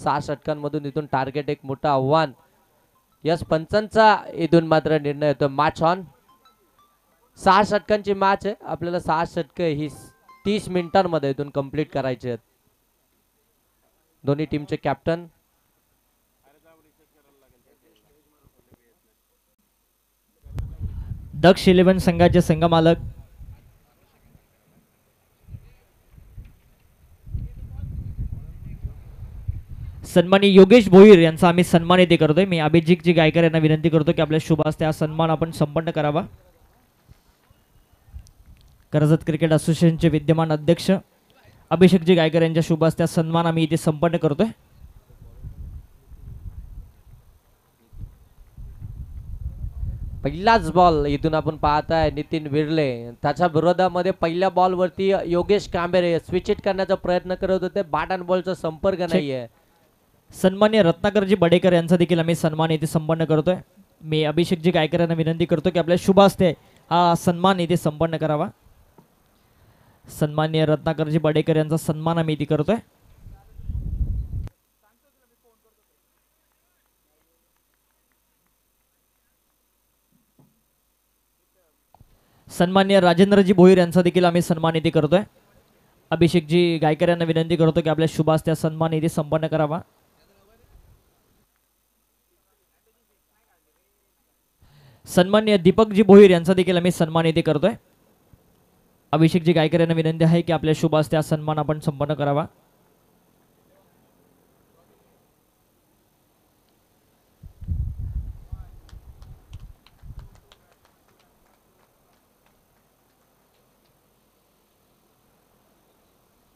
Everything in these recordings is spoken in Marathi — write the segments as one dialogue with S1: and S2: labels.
S1: 6 षटकांमधून इथून टार्गेट एक मोठं आव्हान. यस पंचांचा इथून मात्र निर्णय होतो. Match on. 6 षटकांची मॅच आहे. आपल्याला 6 षटके ही 30 मिनिटांमध्ये इथून कंप्लीट करायचे आहेत. दोन्ही टीमचे कॅप्टन
S2: दक्ष 11 संघाचे संघमालक सन्माननीय योगेश भोईर यांचा आम्ही सन्मान येथे करतोय. मी अभिजितजी गायकर यांना विनंती करतो की आपल्या शुभ हस्ते हा सन्मान आपण संपन्न करावा. कर्जत क्रिकेट असोसिएशनचे विद्यमान अध्यक्ष अभिषेकजी गायकर यांच्या शुभ हस्ते सन्मान आम्ही इथे संपन्न करतोय.
S1: पहिलाच बॉल इथून आपण पाहताय नितीन विरले त्याच्या विरोधामध्ये पहिल्या बॉल वरती योगेश कांबेरे स्विच हिट करण्याचा प्रयत्न करत होते. बॅट अँड बॉलचा संपर्क नाहीये.
S2: सन्मान्य रत्नाकरजी बडेकर यांचा देखील आम्ही सन्मान इथे संपन्न करतोय. मी अभिषेकजी गायकर यांना विनंती करतो की आपल्या शुभ हस्ते हा सन्मान इथे संपन्न करावा. सन्मान्य रत्नाकरजी बडेकर यांचा सन्मान आम्ही इथे करतोय. सन्मान्य राजेंद्रजी भोईर यांचा देखील आम्ही सन्मान इथे करतोय. अभिषेकजी गायकर यांना विनंती करतो की आपल्या शुभ हस्ते सन्मान इथे संपन्न करावा. सन्मान्य दीपकजी भोईर यांचा देखील आम्ही सन्मान इथे करतोय. अभिषेकजी गायकर यांना विनंती आहे की आपल्या शुभ हस्ते सन्मान आपण संपन्न करावा.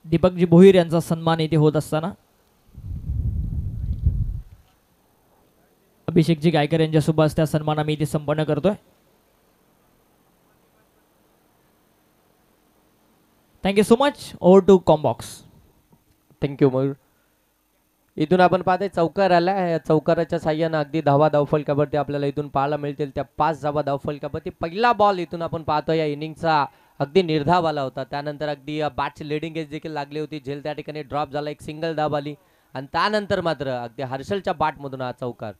S2: दीपकजी भोईर यांचा सन्मान इथे होत असताना अभिषेकजी गायकर यांच्या शुभ हस्ते सन्मान आम्ही इथे संपन्न करतोय. Thank you so much. Over to Combox.
S1: Thank you Mayur. इथून आपण पाहतोय चौकार आला. या चौकाराच्या साह्यानं अगदी धावा धावफलकावरती आपल्याला इथून पाहायला मिळतील. त्या 5 धावा धावफलकावरती पहिला बॉल इथून आपण पाहतो या इनिंगचा अगदी निर्धाव आला होता. त्यानंतर अगदी बॅटची लिडिंग एज देखील लागली होती. झेल त्या ठिकाणी ड्रॉप झाला. एक सिंगल धाव आली आणि त्यानंतर मात्र अगदी हर्षलच्या बॅटमधून हा चौकार.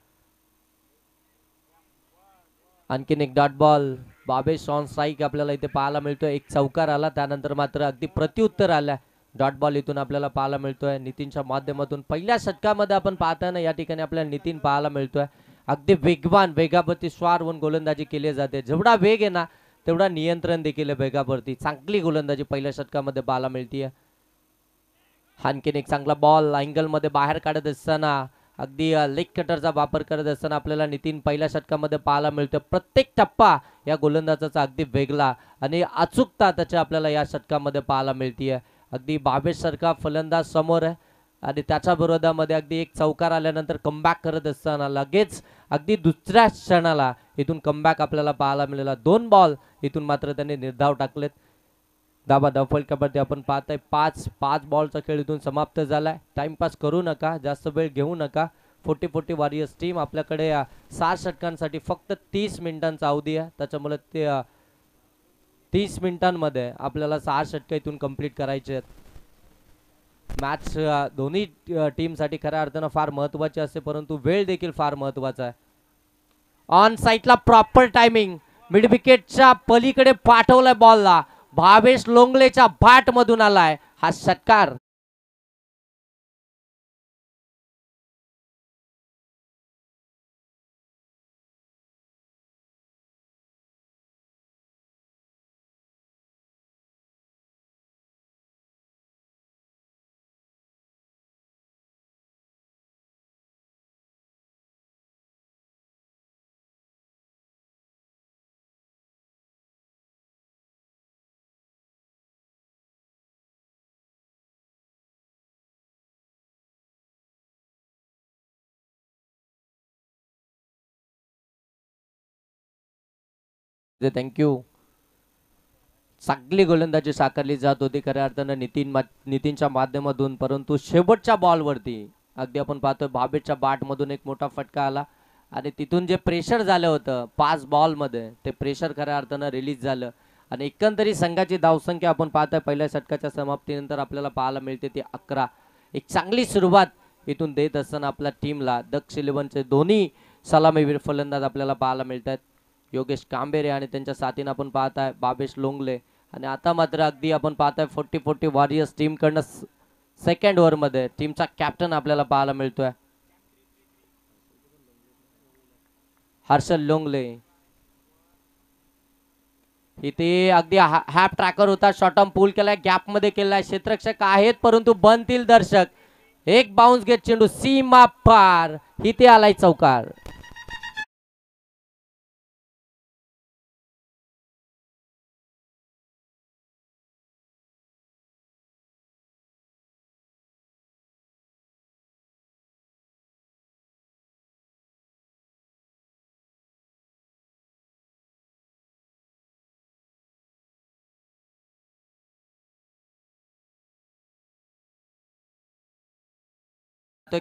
S1: आणखीन एक डॉट बॉल. बाबेश ऑन स्ट्राईक आपल्याला इथे पाहायला मिळतोय. एक चौकार आला त्यानंतर मात्र अगदी प्रत्युत्तर आल्या. डॉट बॉल इथून आपल्याला पाहायला मिळतोय नितीनच्या माध्यमातून. पहिल्या षटकामध्ये आपण पाहताना या ठिकाणी आपल्याला नितीन पाहायला मिळतोय. अगदी वेगवान वेगावरती स्वारवून गोलंदाजी केली जाते. जेवढा वेग आहे ना तेवढा नियंत्रण देखील वेगावरती. चांगली गोलंदाजी पहिल्या षटकामध्ये पाहायला मिळतीये. आणखीन एक चांगला बॉल अँगल मध्ये बाहेर काढत असताना अगदी लेग कटरचा वापर करत असताना आपल्याला नितीन पहिल्या षटकामध्ये पाहायला मिळतो. प्रत्येक टप्पा या गोलंदाजाचा अगदी वेगळा आणि अचूकता त्याच्या आपल्याला या षटकामध्ये पाहायला मिळतीये. अगदी बाबेश सारखा फलंदाज समोर आहे आणि त्याच्या विरोधामध्ये अगदी एक चौकार आल्यानंतर कमबॅक करत असताना लगेच अगदी दुसऱ्या क्षणाला इथून कमबॅक आपल्याला पाहायला मिळाला. 2 बॉल इथून मात्र त्यांनी निर्धाव टाकलेत. धावा धावफलकावरती आपण पाहताय 5 बॉलचा खेळ इथून समाप्त झालाय. टाइमपास करू नका. जास्त वेळ घेऊ नका. 40-40 वॉरियर्स टीम आपल्याकडे 6 षटकांसाठी फक्त 30 मिनिटांचा अवधी आहे. त्याच्यामुळे ते 30 मिनिटांमध्ये आपल्याला 6 षटके इथून कंप्लीट करायचे आहेत. मॅच दोन्ही टीमसाठी खऱ्या अर्थानं फार महत्त्वाची असते परंतु वेळ देखील फार महत्त्वाचा आहे. ऑन साईडला प्रॉपर टायमिंग. मिड विकेटच्या पलीकडे पाठवलाय बॉलला. भावेश लोंगलेच्या बॅट मधून आलाय हा षटकार. थँक्यू. चांगली गोलंदाजी साकारली जात होती खऱ्या अर्थानं नितीनच्या माध्यमातून परंतु शेवटच्या बॉलवरती अगदी आपण पाहतोय भावेशच्या बॅटमधून एक मोठा फटका आला आणि तिथून जे प्रेशर झालं होतं 5 बॉलमध्ये ते प्रेशर खऱ्या अर्थानं रिलीज झालं आणि एकंदरीत संघाची धावसंख्या आपण पाहतोय पहिल्या षटकाच्या समाप्तीनंतर आपल्याला पाहायला मिळते ती 11. एक चांगली सुरुवात इथून देत असताना आपल्या टीमला दक्ष इलेव्हनचे दोन्ही सलामीवीर फलंदाज आपल्याला पाहायला मिळतात. योगेश कांबेरे आणि त्यांच्या साथीनं आपण पाहताय बाबेश लोंगले. आणि आता मात्र अगदी आपण पाहताय 40-40 वॉरियर्स टीम कडनं सेकंड ओव्हर मध्ये टीमचा कॅप्टन आपल्याला पाहायला मिळतोय हर्षल लोंगले. इथे अगदी हॅप ट्रॅकर होता, शॉर्ट टर्म पूल केलाय, गॅप मध्ये केलाय, क्षेत्ररक्षक आहेत परंतु बनतील दर्शक. एक बाउन्स घेत चेंडू सीमा पार, इथे आलाय चौकार.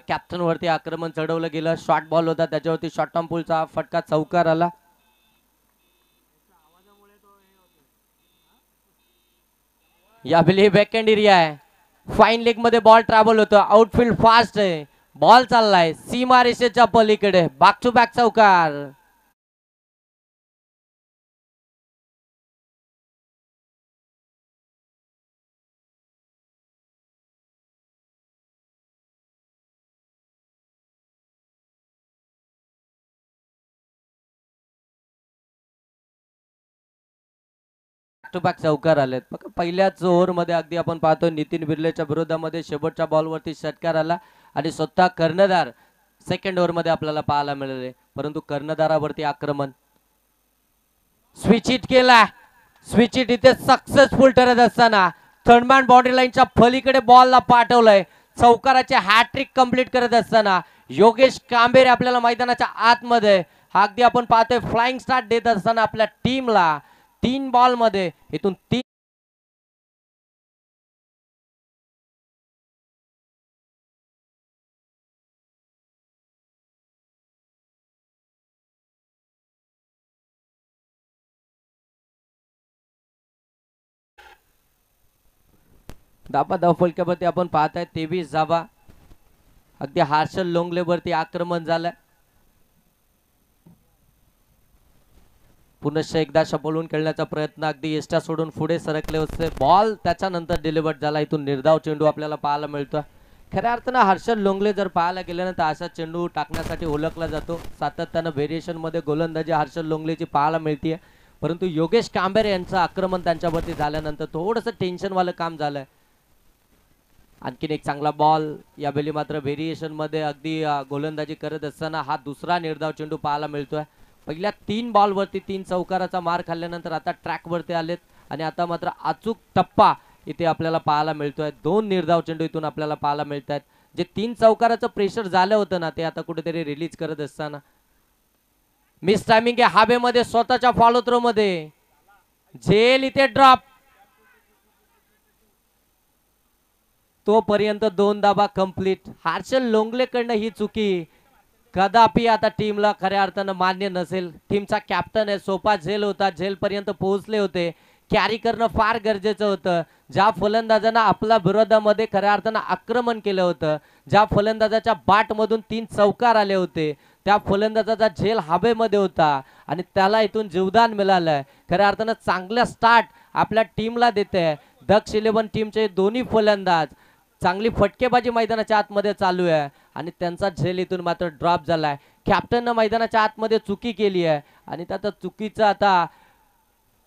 S1: कॅप्टन वरती आक्रमण चढवलं गेलं, शॉर्ट बॉल होता त्याच्यावरती शॉर्ट टर्म पूलचा फटका, चौकार आला. यावेळी बॅकहँड एरिया आहे, फाईन लेग मध्ये बॉल ट्रॅव्हल होतो, आउटफील्ड फास्ट आहे, बॉल चाललाय सीमा रेषेच्या पलीकडे, बॅक टू बॅक चौकार. टू बॅक चौकार आलेत. बघा पहिल्याच ओव्हर मध्ये अगदी आपण पाहतो नितीन बिर्लेच्या विरोधामध्ये शेवटच्या बॉलवरती षटकार आला आणि स्वतः कर्णधार सेकंड ओव्हर मध्ये आपल्याला पाहायला मिळाले. परंतु कर्णधारावरती आक्रमण, स्विच हिट केला, स्विच हिट इथे सक्सेसफुल ठरत असताना थर्डमॅन बाउंड्री लाईनच्या पलीकडे बॉलला पाठवलंय, चौकाराचे हॅट्रिक कंप्लीट करत असताना योगेश कांबेरे आपल्याला मैदानाच्या आतमध्ये अगदी आपण पाहतोय फ्लाइंग स्टार्ट देत असताना आपल्या टीमला 3 बॉल मध्ये इथून 3 धाबा धाव फलकावरती आपण पाहताय 23 धाबा. अगदी हर्षल लोंगले वरती आक्रमण झालं, पुनश्च एकदा शपलून खेळण्याचा प्रयत्न, अगदी एस्टा सोडून पुढे सरकले होते, बॉल त्याच्यानंतर डिलिव्हर्ड झाला. इथून निर्धाव चेंडू आपल्याला पाहायला मिळतो. खऱ्या अर्थानं हर्षल लोंगले जर पाहायला गेल्यानंतर असा चेंडू टाकण्यासाठी ओळखला जातो. सातत्यानं व्हेरिएशन मध्ये गोलंदाजी हर्षल लोंगलेची पाहायला मिळते. परंतु योगेश कांबेरे यांचं आक्रमण त्यांच्यावरती झाल्यानंतर थोडंसं टेन्शनवालं काम झालंय. आणखीन एक चांगला बॉल, यावेळी मात्र व्हेरिएशन मध्ये अगदी गोलंदाजी करत असताना हा दुसरा निर्धाव चेंडू पाहायला मिळतोय. पहिल्या 3 बॉल वरती 3 चौकाराचा मार खाल्ल्यानंतर आता ट्रॅक वरती आलेत आणि आता मात्र अचूक टप्पा इथे आपल्याला पाहायला मिळतोय. 2 निर्धाव चेंडू इथून आपल्याला पाहायला मिळत आहेत. जे 3 चौकाराचं प्रेशर झालं होतं ना ते आता कुठेतरी रिलीज करत असताना मिस टायमिंग आहे हवेमध्ये, स्वतःच्या फॉलो थ्रो मध्ये झेल इथे ड्रॉप, तोपर्यंत 2 धाबा कंप्लीट. हर्षल लोंगले कडनं ही चुकी कदापि आता टीमला खऱ्या अर्थानं मान्य नसेल. टीमचा कॅप्टन आहे, सोपा झेल होता, झेल पर्यंत पोहोचले होते, कॅरी करणं फार गरजेचं होतं. ज्या फलंदाजांना आपल्या विरोधामध्ये खऱ्या अर्थानं आक्रमण केलं होतं, ज्या फलंदाजाच्या बाट मधून 3 चौकार आले होते, त्या फलंदाजाचा झेल हवेमध्ये होता आणि त्याला इथून जीवदान मिळालंय. खऱ्या अर्थानं चांगला स्टार्ट आपल्या टीमला देते दक्ष इलेव्हन टीमचे दोन्ही फलंदाज. चांगली फटकेबाजी मैदानाच्या आतमध्ये चालू आहे आणि त्यांचा झेल इथून मात्र ड्रॉप झालाय. कॅप्टननं मैदानाच्या आतमध्ये चुकी केली आहे आणि त्या चुकीचं आता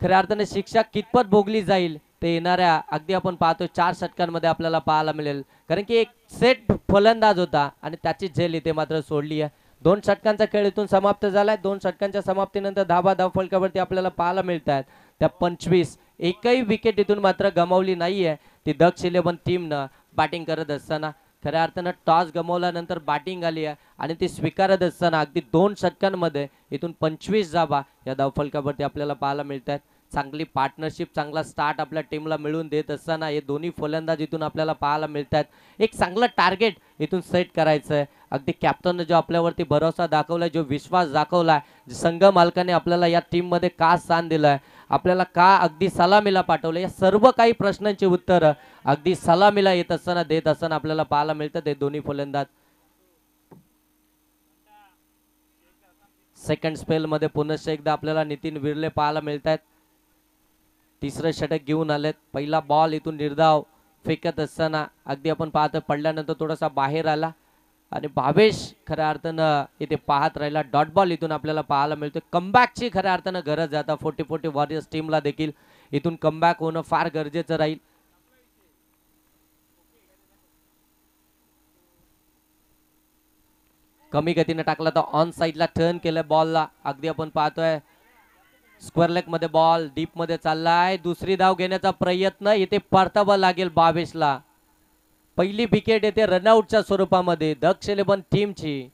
S1: खऱ्या अर्थाने शिक्षा कितपत भोगली जाईल ते येणाऱ्या अगदी आपण पाहतो 4 षटकांमध्ये आपल्याला पाहायला मिळेल. कारण की एक सेट फलंदाज होता आणि त्याची झेल इथे मात्र सोडली आहे. 2 षटकांचा खेळ इथून समाप्त झालाय. 2 षटकांच्या समाप्तीनंतर धाबा धाव फलकावरती आपल्याला पाहायला मिळत आहेत त्या 25. एकही विकेट इथून मात्र गमावली नाहीये ती दक्ष इलेव्हन टीमनं बॅटिंग करत असताना. खऱ्या अर्थानं टॉस गमावल्यानंतर बॅटिंग आली आहे आणि ती स्वीकारत असताना अगदी 2 षटकांमध्ये इथून 25 धाबा या धावफलकावरती आपल्याला पाहायला मिळत आहेत. चांगली पार्टनरशिप, चांगला स्टार्ट आपल्या टीमला मिळून देत असताना हे दोन्ही फलंदाज इथून आपल्याला पाहायला मिळत आहेत. एक चांगलं टार्गेट इथून सेट करायचं आहे. अगदी कॅप्टनने जो आपल्यावरती भरोसा दाखवलाय, जो विश्वास दाखवलाय, संघ मालकाने आपल्याला या टीम मध्ये का स्थान दिलंय, आपल्याला का अगदी सलामीला पाठवलं, या सर्व काही प्रश्नांची उत्तरं अगदी सलामीला येत असताना देत असताना आपल्याला पाहायला मिळतात हे दोन्ही फलंदाज. सेकंड स्पेल मध्ये पुनश्च एकदा आपल्याला नितीन विरले पाहायला मिळत आहेत. तिसरं षटक घेऊन आलेत. पहिला बॉल इथून निर्धाव फेकत असताना अगदी आपण पाहतो पडल्यानंतर थोडासा बाहेर आला आणि भावेश खऱ्या अर्थानं इथे पाहत राहिला. डॉट बॉल इथून आपल्याला पाहायला मिळतोय. कमबॅकची खऱ्या अर्थानं गरज आहे आता 40-40 वॉरियर्स टीमला देखील इथून कमबॅक होणं फार गरजेचं राहील. कमी गतीने टाकला तर ऑन साइडला टर्न केलं बॉलला. अगदी आपण पाहतोय स्क्वेअर लेग मध्ये बॉल डीप मध्ये चाललाय. दुसरी धाव घेण्याचा प्रयत्न इथे परतावा लागेल भावेशला. पहिली विकेट येते रनआउटच्या स्वरूपामध्ये दक्ष इलेव्हन टीमची.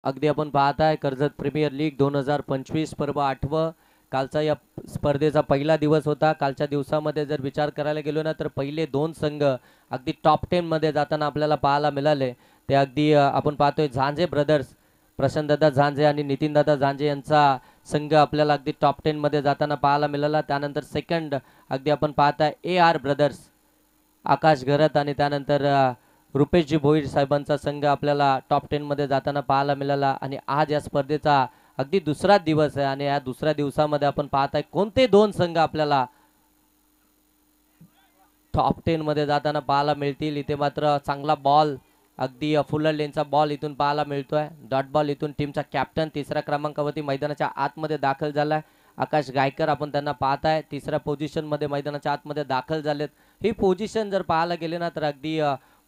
S1: अगदी आपण पाहताय कर्जत प्रीमियर लीग 2025 पर्व 8वं. कालचा या स्पर्धेचा पहिला दिवस होता. कालच्या दिवसामध्ये जर विचार करायला गेलो ना तर पहिले दोन संघ अगदी टॉप 10 मध्ये जाताना आपल्याला पाहायला मिळाले. ते अगदी आपण पाहतोय झांजे ब्रदर्स, प्रशांतदादा झांजे आणि नितीनदादा झांजे यांचा संघ आपल्याला अगदी टॉप 10 मध्ये जाताना पाहायला मिळाला. त्यानंतर सेकंड अगदी आपण पाहताय AR ब्रदर्स, आकाश घरत आणि त्यानंतर रुपेशजी भोईर साहेबांचा संघ आपल्याला टॉप 10 मध्ये जाताना पाहायला मिळाला. आणि आज या स्पर्धेचा अगदी दुसरा दिवस आहे आणि या दुसऱ्या दिवसामध्ये आपण पाहताय कोणते दोन संघ आपल्याला टॉप 10 मध्ये जाताना पाहायला मिळतील. इथे मात्र चांगला बॉल अगदी फुलर लेनचा बॉल इथून पाहायला मिळतोय. डॉट बॉल इथून टीमचा कॅप्टन तिसऱ्या क्रमांकावरती मैदानाच्या आतमध्ये दाखल झालाय. आकाश गायकर आपण त्यांना पाहताय तिसऱ्या पोझिशन मध्ये मैदानाच्या आतमध्ये दाखल झालेत. ही पोझिशन जर पाहायला गेले ना तर अगदी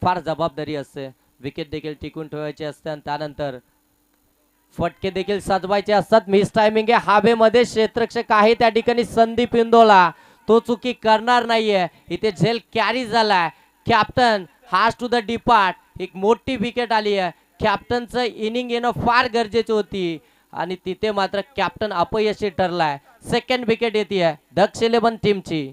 S1: फार जबाबदारी असते. विकेट देखील टिकून ठेवायची असते आणि त्यानंतर फटके देखील सजवायचे असतात. मिस टायमिंग आहे हवेमध्ये. क्षेत्ररक्षक आहे त्या ठिकाणी संदीप इंदोला, तो चुकी करणार नाहीये. इथे झेल कॅरी झालाय. कॅप्टन हाज टू द डिपार्ट. एक मोठी विकेट आली आहे. कॅप्टनचं इनिंग येणं फार गरजेची होती आणि तिथे मात्र कॅप्टन अपयशी ठरलाय. सेकंड विकेट येते दक्ष इलेव्हन टीमची.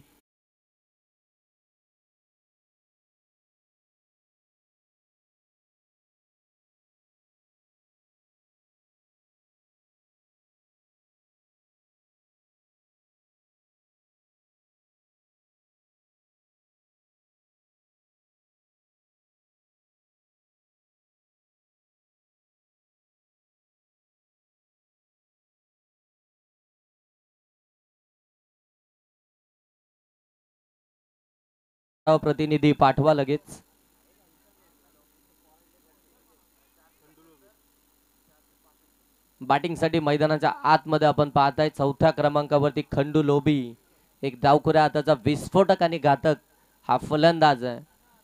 S1: प्रतिनिधी पाठवा लगेच. बॅटिंगसाठी मैदानाच्या आतमध्ये आपण पाहताय चौथ्या क्रमांकावरती खंडू लोबी, एक डावखुऱ्या हाताचा विस्फोटक आणि घातक हा फलंदाज आहे.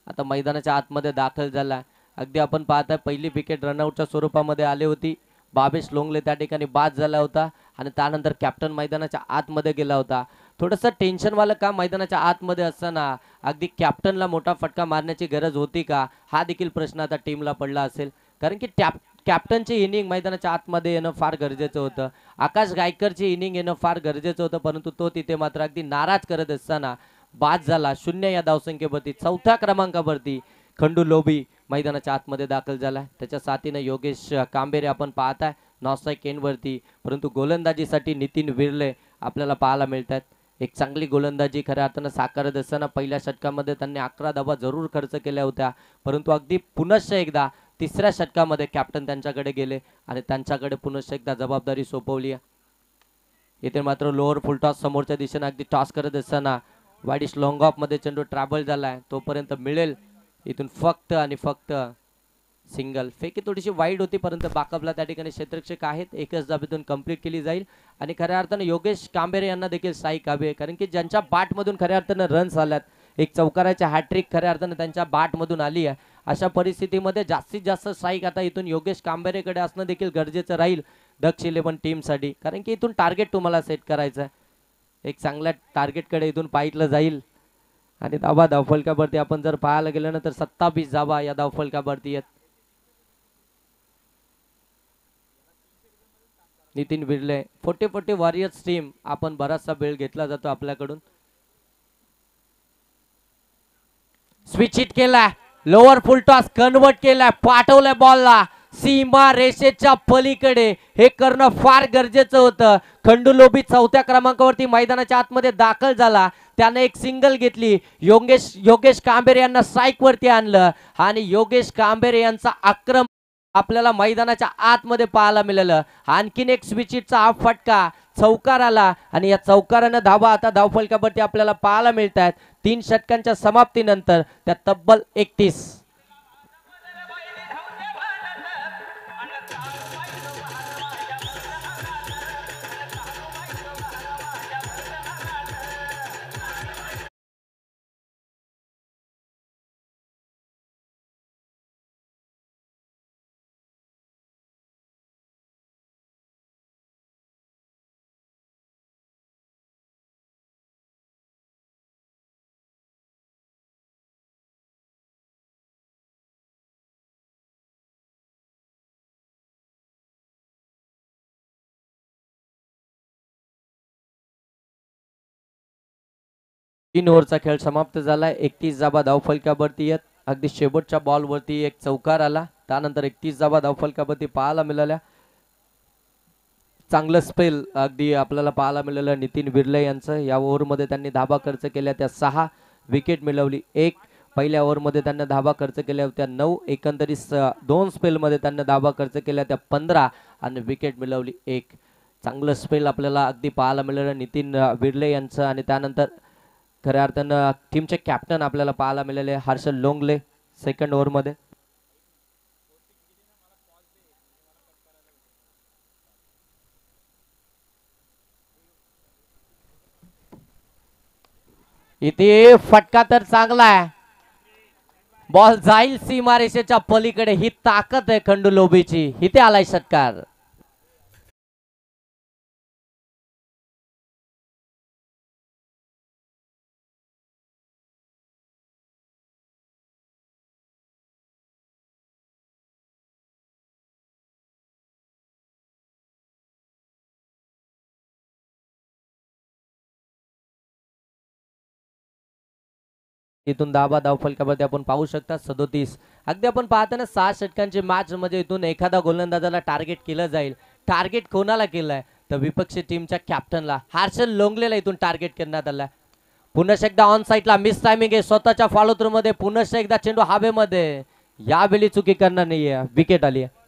S1: आता मैदानाच्या आतमध्ये दाखल झाला. अगदी आपण पाहताय पहिली विकेट रनआउटच्या स्वरूपामध्ये आली होती. बाबेश लोंगले त्या ठिकाणी बाद झाला होता आणि त्यानंतर कॅप्टन मैदानाच्या आतमध्ये गेला होता. थोडंसं टेन्शनवालं काम मैदानाच्या आतमध्ये असताना अगदी कॅप्टनला मोठा फटका मारण्याची गरज होती का, हा देखील प्रश्न आता टीमला पडला असेल. कारण की कॅप्टनची इनिंग मैदानाच्या आतमध्ये येणं फार गरजेचं होतं. आकाश गायकरची इनिंग येणं फार गरजेचं होतं, परंतु तो तिथे मात्र अगदी नाराज करत असताना बाद झाला. 0 या धावसंख्येवरती चौथ्या क्रमांकावरती खंडू लोबी मैदानाच्या आतमध्ये दाखल झाला. त्याच्या साथीनं योगेश कांबेरे आपण पाहताय नॉस्ट्राईक एंडवरती. परंतु गोलंदाजीसाठी नितीन विरले आपल्याला पाहायला मिळतात. एक चांगली गोलंदाजी खऱ्या अर्थानं साकारत असताना पहिल्या षटकामध्ये त्यांनी 11 धावा जरूर खर्च केल्या होत्या, परंतु अगदी पुनश्च एकदा तिसऱ्या षटकामध्ये कॅप्टन त्यांच्याकडे गेले आणि त्यांच्याकडे पुनश्च एकदा जबाबदारी सोपवली. इथे मात्र लोअर फुल टॉस समोरच्या दिशेने अगदी टॉस करत असताना वाईडिश लॉंग ऑफ मध्ये चेंडू ट्रॅव्हल झालाय. तोपर्यंत मिळेल इथून फक्त आणि फक्त सिंगल. फेकी थोडीशी वाईड होती परंतु बाकअपला त्या ठिकाणी क्षेत्ररक्षक आहेत. एकच धाबेतून कंप्लीट केली जाईल आणि खऱ्या अर्थानं योगेश कांबेरे यांना देखील स्ट्राईक हवे, कारण की ज्यांच्या बॅटमधून खऱ्या अर्थानं रन्स आल्यात, एक चौकाराच्या हॅट्रिक खऱ्या अर्थानं त्यांच्या बॅटमधून आली आहे. अशा परिस्थितीमध्ये जास्तीत जास्त स्ट्राईक आता इथून योगेश कांबेरेकडे असणं देखील गरजेचं राहील दक्ष इलेव्हन टीमसाठी, कारण की इथून टार्गेट तुम्हाला सेट करायचं आहे. एक चांगल्या टार्गेटकडे इथून पाहिलं जाईल आणि धावफलकावरती आपण जर पाहायला गेलं ना तर 27 धावा या धावफलकावरती आहेत. Nitin Birle 40-40 warriors team. आपण बराचसा वेळ घेतला जातो आपल्याकडून. स्विच हिट केलाय, लोअर फुल टॉस कन्वर्ट केलाय, पाठवलाय बॉलला सीमा रेषेच्या पलीकडे. हे करणं फार गरजेचं होतं. खंडू लोभी चौथ्या क्रमांकावरती मैदानाच्या आतमध्ये दाखल झाला. त्याने एक सिंगल घेतली. योगेश कांबेरे यांना स्ट्राईक वरती आणलं आणि योगेश कांबेरे यांचा आक्रमण आपल्याला मैदानाच्या आतमध्ये पाहायला मिळालं. आणखीन एक स्विच हिटचा हा फटका चौकार आला आणि या चौकारानं धावा आता धावफलकावरती आपल्याला पाहायला मिळत आहेत. 3 षटकांच्या समाप्तीनंतर त्या तब्बल 31. तीन ओव्हरचा खेळ समाप्त झालाय. 31 जाबा धावफलकावरती येत. अगदी शेवटच्या बॉलवरती एक चौकार आला. त्यानंतर 31 जाबा धावफलकावरती पाहायला मिळाल्या. चांगलं स्पेल अगदी आपल्याला पाहायला मिळालं नितीन बिर्ले यांचं. या ओव्हरमध्ये त्यांनी धाबा खर्च केल्या त्या 6, विकेट मिळवली 1. पहिल्या ओव्हरमध्ये त्यांनी धाबा खर्च केल्या होत्या 9. एकंदरीत 2 स्पेलमध्ये त्यांनी धाबा खर्च केल्या त्या 15 आणि विकेट मिळवली 1. चांगलं स्पेल आपल्याला अगदी पाहायला मिळालं नितीन बिर्ले यांचं. आणि त्यानंतर खऱ्या अर्थानं टीमचे कॅप्टन आपल्याला पाहायला मिळाले हर्षल लोंगले सेकंड ओव्हरमध्ये. इथे फटका तर चांगला आहे. बॉल जाईल सीमारेषेच्या पलीकडे. ही ताकद आहे खंडू लोभीची. इथे आलाय षटकार. इथून धाबा धावफलकामध्ये आपण पाहू शकता 37. अगदी आपण पाहताना 6 षटकांची मॅच म्हणजे इथून एखादा गोलंदाजाला टार्गेट केलं जाईल. टार्गेट कोणाला केलंय तर विपक्षी टीमच्या कॅप्टनला हर्षल लोंगलेला इथून टार्गेट करण्यात आलाय. पुन्हा एकदा ऑन साईडला मिस टायमिंग आहे स्वतःच्या फॉलो थ्रू मध्ये. पुन्हा एकदा चेंडू हवेमध्ये. यावेळी चुकी करणार नाहीये. विकेट आली आहे.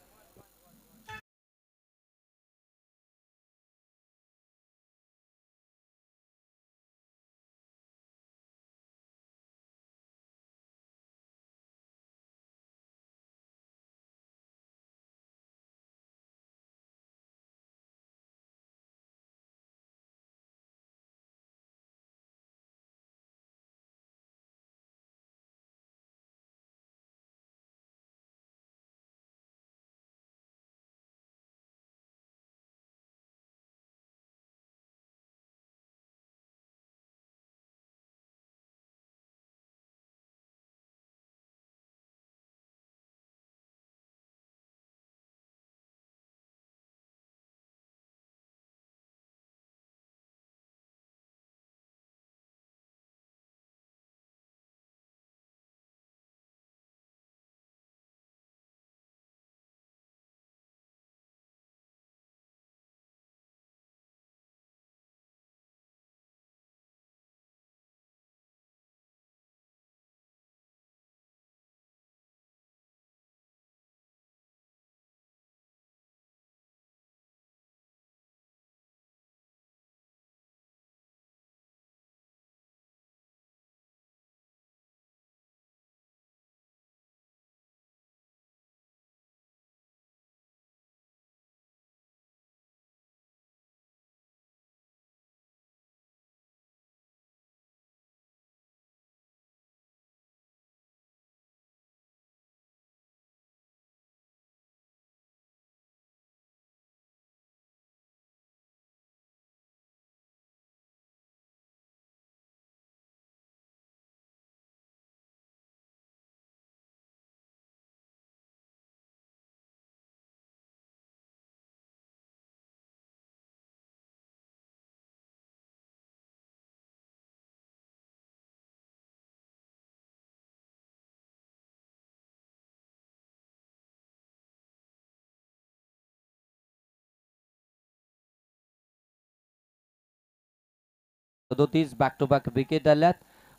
S1: 37 बॅक टू बॅक विकेट आल्यात.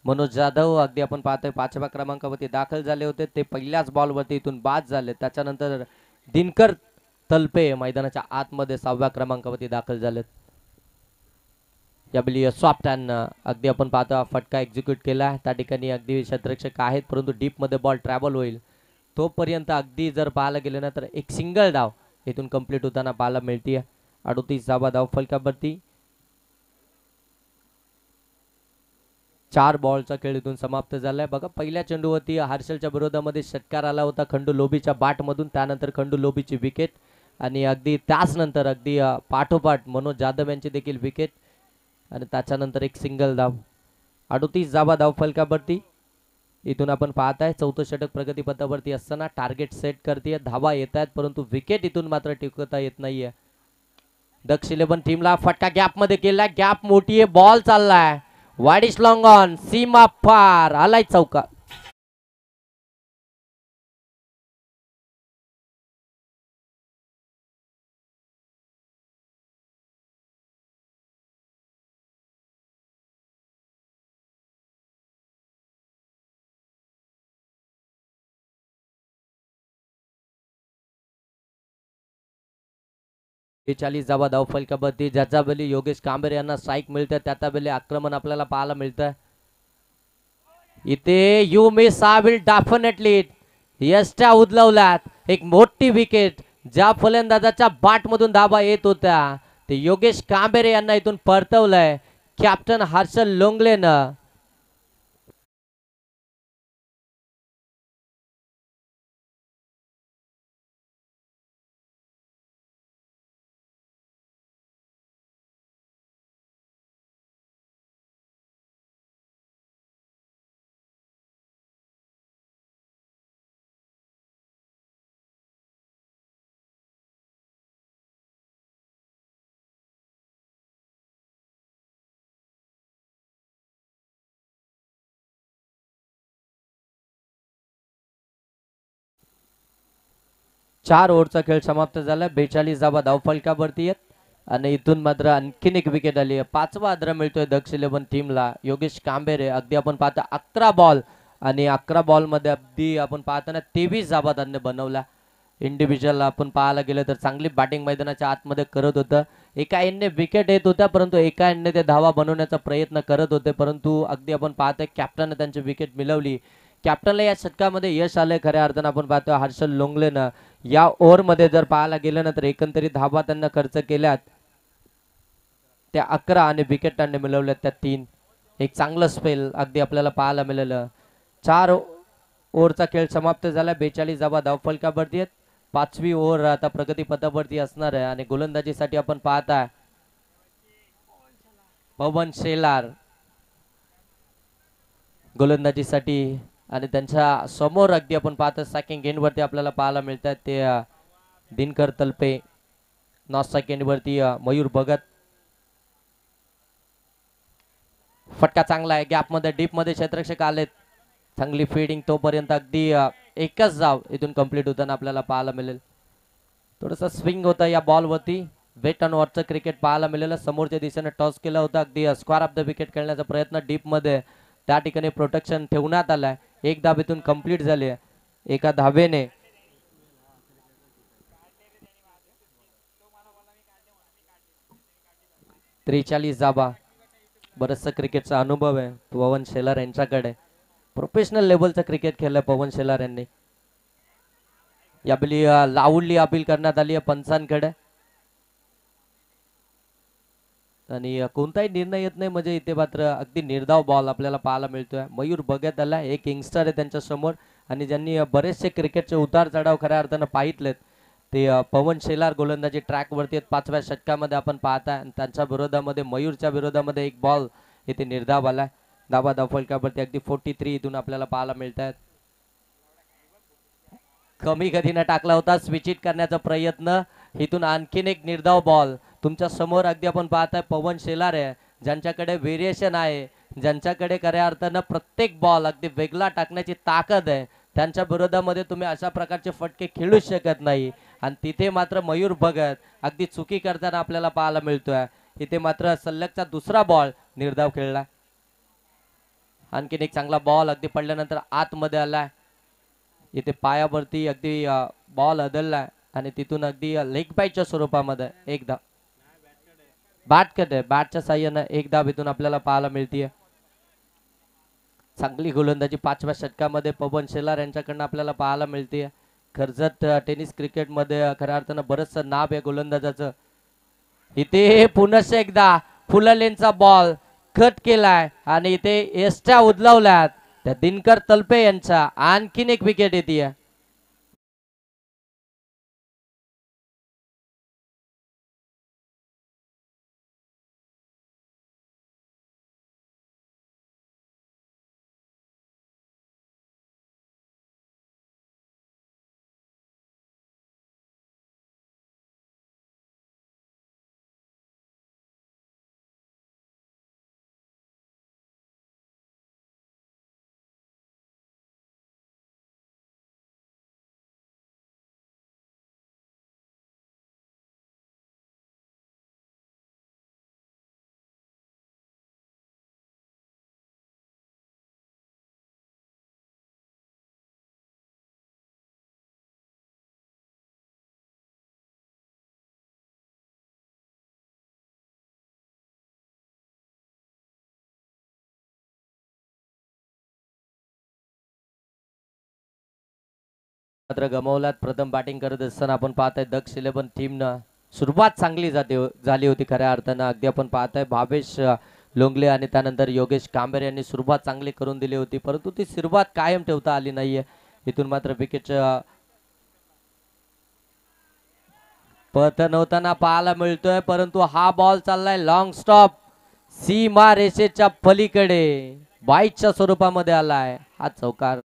S1: मनोज जाधव अगदी आपण पाहतोय 5व्या क्रमांकावरती दाखल झाले होते, ते पहिल्याच बॉलवरती इथून बाद झाले. त्याच्यानंतर दिनकर तलपे मैदानाच्या आतमध्ये 6व्या क्रमांकावरती दाखल झालेत. यावेळी सॉफ्ट हँड अगदी आपण पाहतो फटका एक्झिक्यूट केला. त्या ठिकाणी अगदी क्षेत्ररक्षक आहेत, परंतु डीप मध्ये बॉल ट्रॅव्हल होईल तोपर्यंत अगदी जर पाहायला गेलं ना तर एक सिंगल डाव इथून कंप्लीट होताना पाहायला मिळते. 38 धावा धाव फलकावरती. 4 बॉलचा खेळ इथून समाप्त झालाय. बघा पहिल्या चेंडूवरती हर्षलच्या विरोधामध्ये षटकार आला होता खंडू लोबीच्या बॅट मधून. त्यानंतर खंडू लोबीची विकेट आणि अगदी त्याच नंतर अगदी पाठोपाठ मनोज जाधव यांची देखील विकेट आणि त्याच्यानंतर एक सिंगल धाव. 38 धावा धाव फलकावरती. इथून आपण पाहताय चौथं षटक प्रगतीपथावरती असताना टार्गेट सेट करते, धावा येत आहेत परंतु विकेट इथून मात्र टिकवता येत नाहीये. दक्ष 11 टीमला फटका गॅप मध्ये केला, गॅप मोठी आहे, बॉल चाललाय वाईड इज लॉंग ऑन, सीमा पार, आलाय चौका. बेचाळीस धावा धाव फलकावरती. ज्याचा बेली योगेश कांबेरे यांना स्ट्राईक मिळतं, त्याचा बेली आक्रमण आपल्याला पाहायला मिळतं. इथे you miss I will definitely यष्टया उदलवल्यात. एक मोठी विकेट ज्या फलंदाजाच्या बाट मधून धावा येत होत्या ते योगेश कांबेरे यांना इथून परतवलंय कॅप्टन हर्षल लोंगलेनं. चार ओव्हरचा खेळ समाप्त झाला. 42 धावा धाव फलकावरती आहेत आणि इथून मात्र आणखीन एक विकेट आली आहे. 5वा आदरा मिळतोय दक्ष 11 टीमला. योगेश कांबेरे अगदी आपण पाहतो 11 बॉल आणि 11 बॉल मध्ये अगदी आपण पाहताना 23 धावा त्यांनी बनवल्या. इंडिव्हिज्युअल आपण पाहायला गेलं तर चांगली बॅटिंग मैदानाच्या आतमध्ये करत होतं. एका एंडने विकेट येत होत्या परंतु एका एंडने ते धावा बनवण्याचा प्रयत्न करत होते, परंतु अगदी आपण पाहतोय कॅप्टनने त्यांची विकेट मिळवली. कॅप्टनला या षटकामध्ये यश आलंय खऱ्या अर्थानं. आपण पाहतो हर्षल लोंगलेनं या ओव्हर मध्ये जर पाहायला गेलं ना तर एकंदरीत धावा त्यांना खर्च केल्यात त्या 11 आणि विकेट त्यांनी मिळवल्यात त्या 3. एक चांगलं स्पेल अगदी आपल्याला पाहायला मिळालं. 4 ओव्हरचा खेळ समाप्त झाला. 42 धावा धाव फलकावरती आहेत. 5वी ओव्हर आता प्रगती पथावरती असणार आहे आणि गोलंदाजीसाठी आपण पाहताय पवन शेलार गोलंदाजीसाठी आणि त्यांच्या समोर अगदी आपण पाहतो सेकंड गेंड वरती आपल्याला पाहायला मिळतात ते दिनकर तलपे. नॉर्थ सेकंड वरती मयूर भगत. फटका चांगला आहे, गॅप मध्ये डीप मध्ये क्षेत्ररक्षक आलेत. चांगली फिडिंग तोपर्यंत अगदी एकच धाव इथून कंप्लीट होताना आपल्याला पाहायला मिळेल. थोडंसं स्विंग होता या बॉल वरती. वेट अँड वॉचचं क्रिकेट पाहायला मिळेल. समोरच्या दिशेने टॉस केला होता, अगदी स्क्वेअर ऑफ द विकेट खेळण्याचा प्रयत्न डीप मध्ये त्या ठिकाणी प्रोटेक्शन ठेवण्यात आलाय. एक धाव इथून कंप्लीट झाली आहे एका धावेने. त्रेचाळीस धावा. बरचसा क्रिकेटचा अनुभव आहे पवन शेलार यांच्याकडे. प्रोफेशनल लेवलचं क्रिकेट खेळलंय पवन शेलार यांनी. यावेळी लाऊडली अपील करण्यात आली आहे पंचांकडे आणि कोणताही निर्णय येत नाही. म्हणजे इथे मात्र अगदी निर्धाव बॉल आपल्याला पाहायला मिळतोय. मयूर भगत आला, एक यंगस्टर आहे त्यांच्या समोर आणि ज्यांनी बरेचसे क्रिकेटचे उतार चढाव खऱ्या अर्थानं पाहितलेत ते पवन शेलार गोलंदाजी ट्रॅक वरती आहेत. 5व्या षटकामध्ये आपण पाहताय त्यांच्या विरोधामध्ये मयूरच्या विरोधामध्ये एक बॉल इथे निर्धाव आलाय. धावा धाव फलकावरती अगदी 43 इथून आपल्याला पाहायला मिळत आहेत. कमी गतीने टाकला होता, स्विच इट करण्याचा प्रयत्न. इथून आणखीन एक निर्धाव बॉल तुमच्या समोर अगदी आपण पाहताय पवन शेलार आहे ज्यांच्याकडे व्हेरिएशन आहे, ज्यांच्याकडे खऱ्या अर्थानं प्रत्येक बॉल अगदी वेगळा टाकण्याची ताकद आहे. त्यांच्या विरोधामध्ये तुम्ही अशा प्रकारचे फटके खेळू शकत नाही आणि तिथे मात्र मयूर भगत अगदी चुकी करताना आपल्याला पाहायला मिळतोय. इथे मात्र सलगचा दुसरा बॉल निर्धाव खेळला. आणखीन एक चांगला बॉल अगदी पडल्यानंतर आतमध्ये आलाय. इथे पायावरती अगदी बॉल अदललाय आणि तिथून अगदी लेग बाईटच्या स्वरूपामध्ये एक धाव. बॅट कट आहे, बॅटच्या साह्यानं एक धाव इथून आपल्याला पाहायला मिळतीये. चांगली गोलंदाजी 5व्या षटकामध्ये पवन शेलार यांच्याकडनं आपल्याला पाहायला मिळते. कर्जत टेनिस क्रिकेटमध्ये खऱ्या अर्थानं बरंचसं नाव आहे गोलंदाजाचं. इथे पुनश्च एकदा फुललेनचा बॉल कट केलाय आणि इथे एस्ट्या उदलावल्यात त्या दिनकर तलपे यांच्या. आणखीन एक विकेट येते. मात्र गमावल्यात. प्रथम बॅटिंग करत असताना आपण पाहताय दक्ष 11 टीमनं सुरुवात चांगली झाली होती खऱ्या अर्थानं. अगदी आपण पाहताय भावेश लोंगले आणि त्यानंतर योगेश कांबेर यांनी सुरुवात चांगली करून दिली होती, परंतु ती सुरुवात कायम ठेवता आली नाहीये. इथून मात्र विकेटचं पतन होताना पाहायला मिळतोय, परंतु हा बॉल चाललाय लॉंग स्टॉप सीमा रेषेच्या पलीकडे बाईटच्या स्वरूपामध्ये आलाय. हा चौकार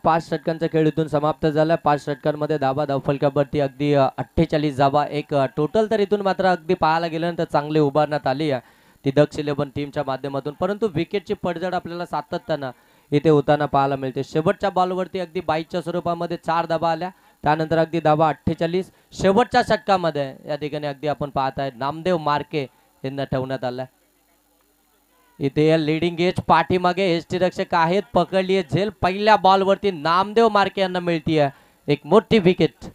S1: पाच षटकांचा खेळ इथून समाप्त झाला. 5 षटकांमध्ये धाबा धावफलकावरती अगदी 48 धाबा एक टोटल. तर इथून मात्र अगदी पाहायला गेल्यानंतर चांगली उभारण्यात आली आहे ती दक्ष 11 टीमच्या माध्यमातून, परंतु विकेटची पडझड आपल्याला सातत्यानं इथे होताना पाहायला मिळते. शेवटच्या बॉलवरती अगदी बाईटच्या स्वरूपामध्ये 4 धाबा आल्या, त्यानंतर अगदी धाबा 48. शेवटच्या षटकामध्ये या ठिकाणी अगदी आपण पाहताय नामदेव मार्के यांना ठेवण्यात आलाय. इथे लीडिंग एज पाठीमागे एसटी रक्षक आहेत, पकडली आहे झेल. पहिल्या बॉलवरती नामदेव मार्के यांना मिळतीये एक मोठी विकेट.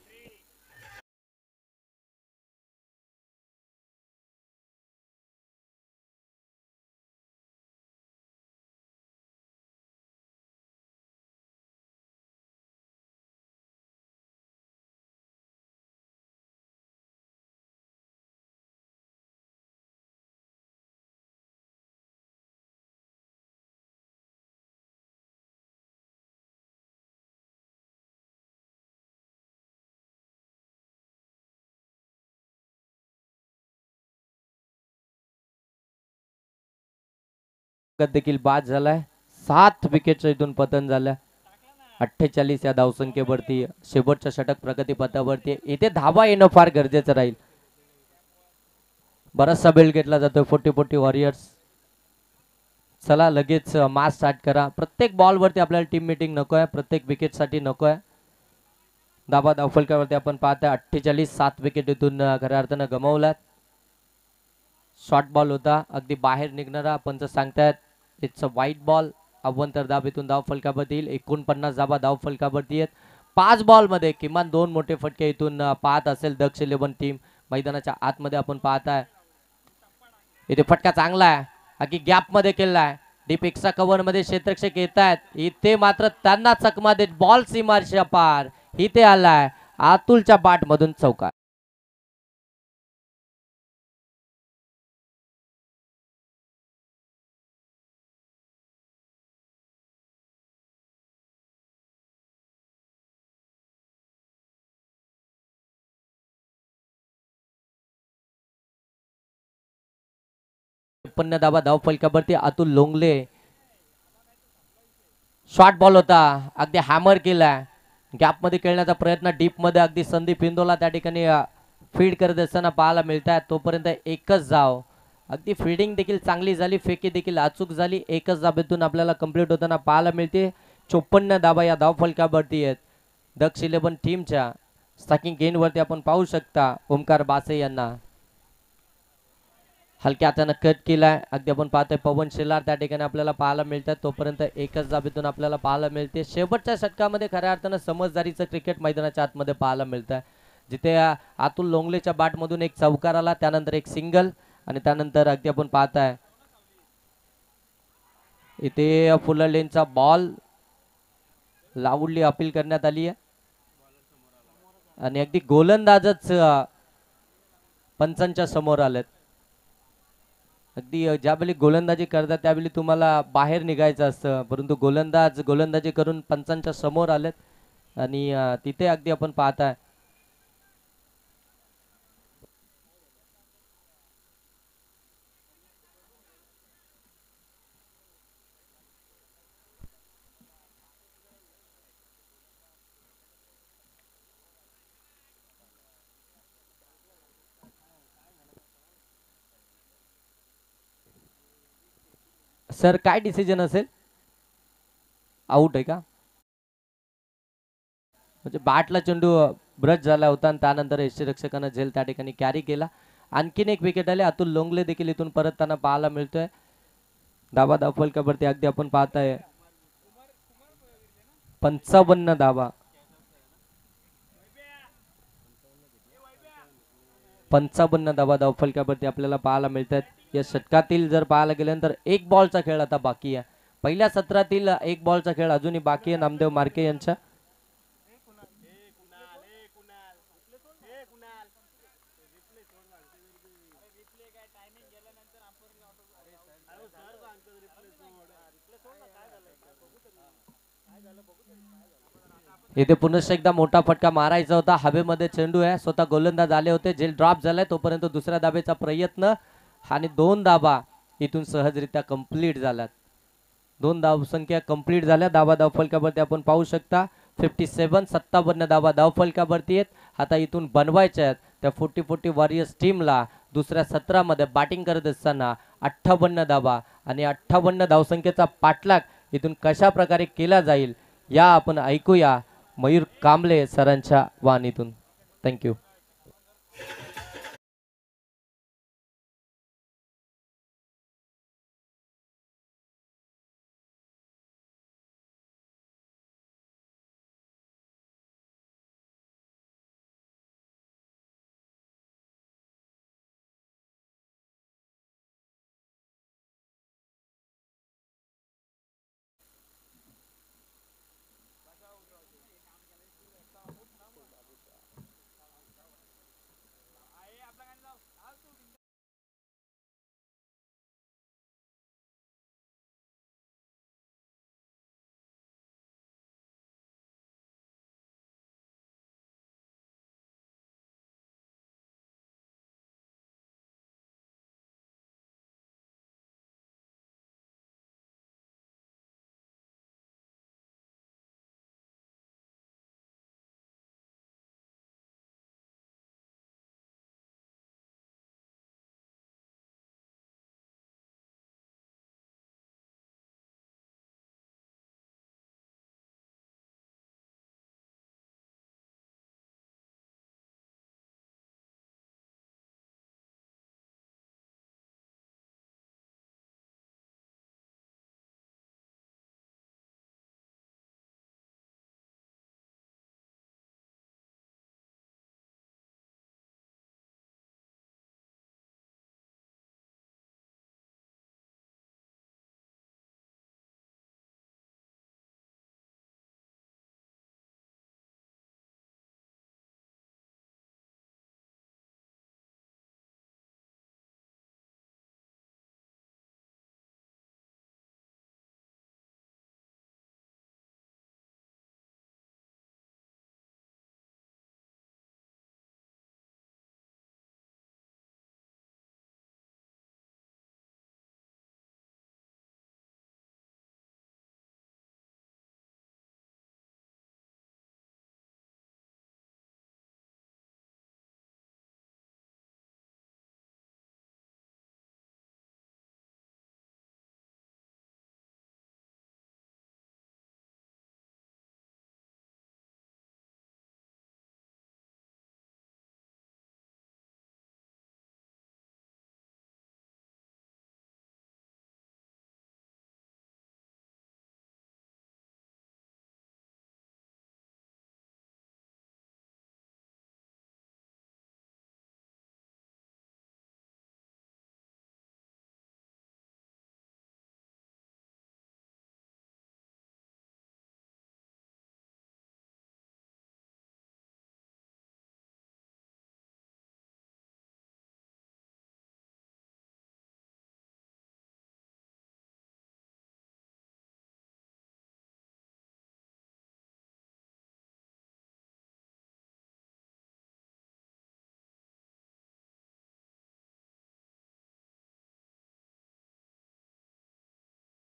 S1: देखील बाद झालाय. 7 विकेटचं इथून पतन झालं. 48 या धावसंख्येवरती शेवटच्या षटक प्रगती पथावरती. इथे धावा येणं फार गरजेचं राहील. बराचसा बेल घेतला जातोय 40-40 वॉरियर्स. चला लगेच मॅच स्टार्ट करा. प्रत्येक बॉल वरती आपल्याला टीम मीटिंग नकोय, प्रत्येक विकेट साठी नकोय. धाबा धावफलकावरती आपण पाहतोय 48. 7 विकेट इथून खऱ्या अर्थानं गमावल्यात. शॉर्ट बॉल होता अगदी बाहेर निघणारा, पंच सांगतायत इट्स अ वाईट बॉल. अव्वंतर धाब इथून धावफलकावरती येईल. 49 धाबा धावफलकावरती आहेत. 5 बॉल मध्ये किमान 2 मोठे फटके इथून पाहत असेल दक्ष 11 टीम. मैदानाच्या आतमध्ये आपण पाहताय इथे फटका चांगला आहे, अगदी गॅप मध्ये केलाय. डीप एक्स्ट्रा कव्हर मध्ये क्षेत्ररक्षक येत आहेत इथे मात्र त्यांना चकमा देत बॉल सीमारेषा पार इथे आलाय अतुलच्या बाट मधून चौकार. धावा धाव फलकावरती अतुल लोंगले शॉर्ट बॉल होता अगदी हॅमर केलाय गॅप मध्ये खेळण्याचा प्रयत्न डीप मध्ये अगदी संदीप इंदोला त्या ठिकाणी फीड करत असताना पाहायला मिळत आहे तोपर्यंत एकच धाव अगदी फिल्डिंग देखील चांगली झाली फेकी देखील अचूक झाली एकच धाब्यातून आपल्याला कंप्लीट होताना पाहायला मिळते 54 धावा या धाव फलकावरती आहेत दक्ष 11 टीमच्या स्ट्रायकिंग गेन वरती आपण पाहू शकता ओमकार बासे यांना हलक्या हातानं कट केलाय अगदी आपण पाहतोय पवन शेलार त्या ठिकाणी आपल्याला पाहायला मिळतात तोपर्यंत एकच धाब्यातून आपल्याला पाहायला मिळते शेवटच्या षटकामध्ये खऱ्या अर्थानं समजदारीचं क्रिकेट मैदानाच्या आतमध्ये पाहायला मिळतं जिथे अतुल लोंगलेच्या बॅट मधून एक चौकार आला त्यानंतर एक सिंगल आणि त्यानंतर अगदी आपण पाहताय इथे फुलर लेनचा बॉल लाऊडली अपील करण्यात आली आहे आणि अगदी गोलंदाजच पंचांच्या समोर आलेत अगदी ज्यावेळी गोलंदाजी करतात त्यावेळी तुम्हाला बाहेर निघायचं असतं परंतु गोलंदाजी करून पंचांच्या समोर आलेत आणि तिथे अगदी आपण पाहताय सर काय डिसिजन असेल आउट आहे का म्हणजे बॅटला चेंडू ब्रश झाला होता आणि त्यानंतर यष्टीरक्षकानं झेल त्या ठिकाणी कॅरी केला आणखीन एक विकेट आले अतुल लोंगले देखील इथून परत त्यांना पाहायला मिळतोय धावा धाव फलकावरती अगदी आपण पाहताय 55 धावा 55 धावा धाव फलकावरती आपल्याला पाहायला मिळतात या षटकातील जर पाहायला गेल्यानंतर एक बॉलचा खेळ आता बाकी आहे पहिल्या सत्रातील एक बॉलचा खेळ अजूनही बाकी आहे नामदेव मार्के यांच्या इथे पुनश्च एकदा मोठा फटका मारायचा होता हवेमध्ये चेंडू आहे स्वतः गोलंदाज आले होते झेल ड्रॉप झालाय तोपर्यंत दुसऱ्या धाबेचा प्रयत्न आणि 2 धाबा इथून सहजरित्या कंप्लीट झाल्यात 2 धावसंख्या कंप्लीट झाल्या धावा धाव फलकावरती आपण पाहू शकता 57 धावा धाव फलकावरती आहेत आता इथून बनवायच्या आहेत त्या 40 वॉरियर्स टीमला दुसऱ्या सत्रामध्ये बॅटिंग करत असताना 58 धावा आणि 58 धावसंख्येचा पाठलाग इथून कशा प्रकारे केला जाईल या आपण ऐकूया मयूर कांबळे सरांच्या वाणीतून थँक्यू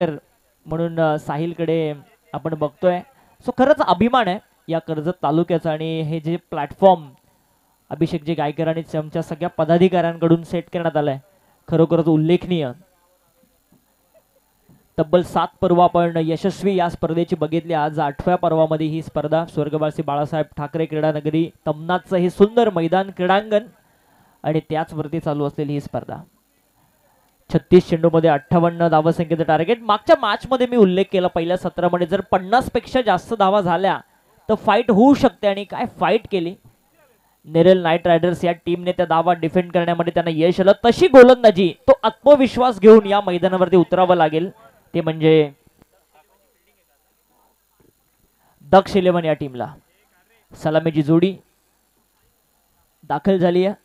S2: तर म्हणून साहिलकडे आपण बघतोय. सो खरंच अभिमान आहे या कर्जत तालुक्याचा आणि हे जे प्लॅटफॉर्म अभिषेकजी गायकर आणि आमच्या सगळ्या पदाधिकाऱ्यांकडून सेट करण्यात आलाय खरोखरच उल्लेखनीय. तब्बल 7 पर्व आपण यशस्वी या स्पर्धेची बघितली. आज 8व्या पर्वामध्ये ही स्पर्धा स्वर्गवासी बाळासाहेब ठाकरे क्रीडा नगरी तमनाथचं हे सुंदर मैदान क्रीडांगण आणि त्याचवरती चालू असलेली ही स्पर्धा. 36 चेंडूमध्ये 58 धावसंख्येचं टार्गेट. मागच्या मॅच मध्ये मी उल्लेख केला पहिल्या सत्रामध्ये जर 50 पेक्षा जास्त धावा झाल्या तर फाईट होऊ शकते आणि काय फाईट केली नेरल नाईट रायडर्स या टीमने. त्या धावा डिफेंड करण्यामध्ये त्यांना यश आलं. तशी गोलंदाजी तो आत्मविश्वास घेऊन या मैदानावरती उतरावं लागेल ते म्हणजे दक्ष 11 या टीमला. सलामीची जोडी दाखल झाली आहे.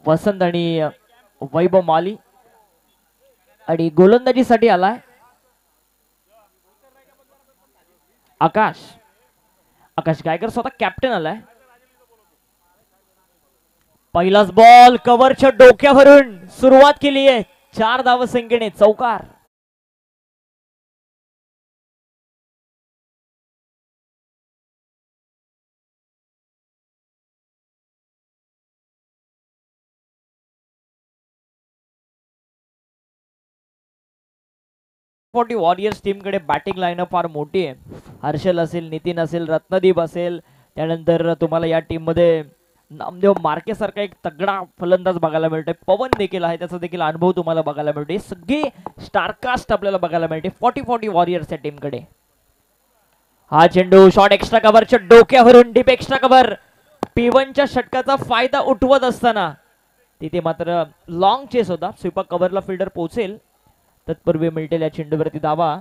S2: वसंत आणि वैभव माली आणि गोलंदाजीसाठी आलाय आकाश गायकर स्वतः कॅप्टन आलाय. पहिलाच बॉल कव्हरच्या डोक्यावरून सुरुवात केली आहे. 4 धावसंख्येने चौकार. वॉरियर्स टीमकडे बॅटिंग लाईनअप फार मोठी आहे. हर्षल असेल, नितीन असेल, रत्नदीप असेल, त्यानंतर तुम्हाला या टीम मध्ये नामदेव मार्के सारखा एक तगडा फलंदाज बघायला मिळतोय. पवन देखील आहे, त्याचा देखील अनुभव तुम्हाला बघायला मिळतोय. सगळी स्टारकास्ट आपल्याला बघायला मिळते 40 वॉरियर्स या टीमकडे. हा चेंडू शॉट एक्स्ट्रा कव्हरच्या डोक्यावरून डीप एक्स्ट्रा कव्हर. P1च्या षटकाचा फायदा उठवत असताना तिथे मात्र लॉंग चेस होता. स्वीपर कव्हरला फिल्डर पोहोचेल तत्पूर्वी मिळतेल या चेंडूवरती धावा.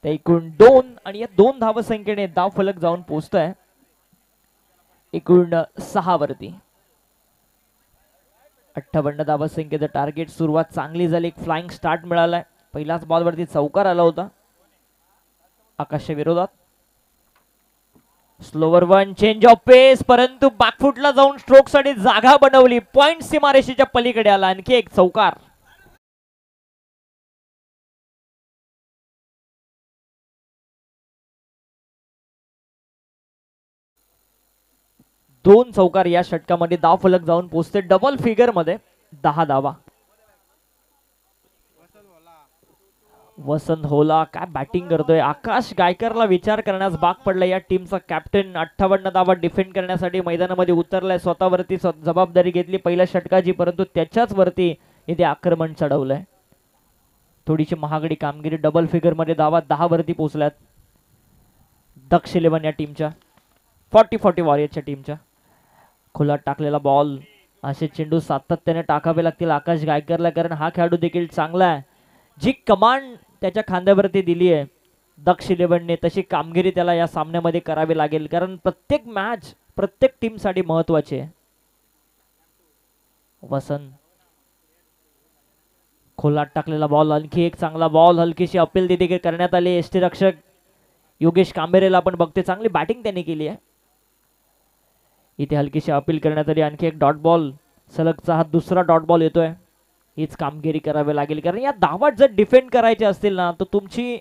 S2: त्या एकूण 2 आणि या 2 धावसंख्येने धाव फलक जाऊन पोहोचतोय एकूण 6 वरती. 58 धावसंख्येचं टार्गेट. सुरुवात चांगली झाली. एक फ्लाइंग स्टार्ट मिळालाय. पहिल्याच बॉलवरती चौकार आला होता आकाशच्या विरोधात. स्लोवर वन चेंज ऑफ पेस परंतु बॅकफुटला जाऊन स्ट्रोक साठी जागा बनवली. पॉइंट सीमारेषेच्या पलीकडे आला. आणखी एक चौकार. दोन चौकार या षटकामध्ये धाव फलक जाऊन पोहोचते डबल फिगर मध्ये. 10 धावा. वसंत होला काय बॅटिंग करतोय. आकाश गायकरला विचार करण्यास भाग पडला. या टीमचा कॅप्टन 58 धावा डिफेंड करण्यासाठी मैदानामध्ये उतरलाय. स्वतःवरती जबाबदारी घेतली पहिल्या षटकाची परंतु त्याच्याच वरती इथे आक्रमण चढवलंय. थोडीशी महागडी कामगिरी. डबल फिगर मध्ये धावा 10 वरती पोहोचल्यात दक्ष 11 या टीमच्या. 40 वॉरियर्सच्या टीमच्या. खुला टाकलेला बॉल. असे चेंडू सातत्याने टाकावे लागतील आकाश गायकरला कारण हा खेळाडू देखील चांगला आहे. जी कमांड त्याच्या खांद्यावरती दिली आहे दक्ष 11ने तशी कामगिरी त्याला या सामन्यामध्ये करावी लागेल कारण प्रत्येक मॅच प्रत्येक टीम साठी महत्वाची आहे. वसंत खोलात टाकलेला बॉल. आणखी एक चांगला बॉल. हलकीशी अपील तिथे करण्यात आली. एसटी रक्षक योगेश कांबेरेला आपण बघते चांगली बॅटिंग त्यांनी केली आहे. इथे हलकीशी अपील करण्यात आली. आणखी एक डॉट बॉल. सलगचा हा दुसरा डॉट बॉल येतोय. हीच कामगिरी करावी लागेल कारण या धावा जर डिफेंड करायचे असतील ना तर तुमची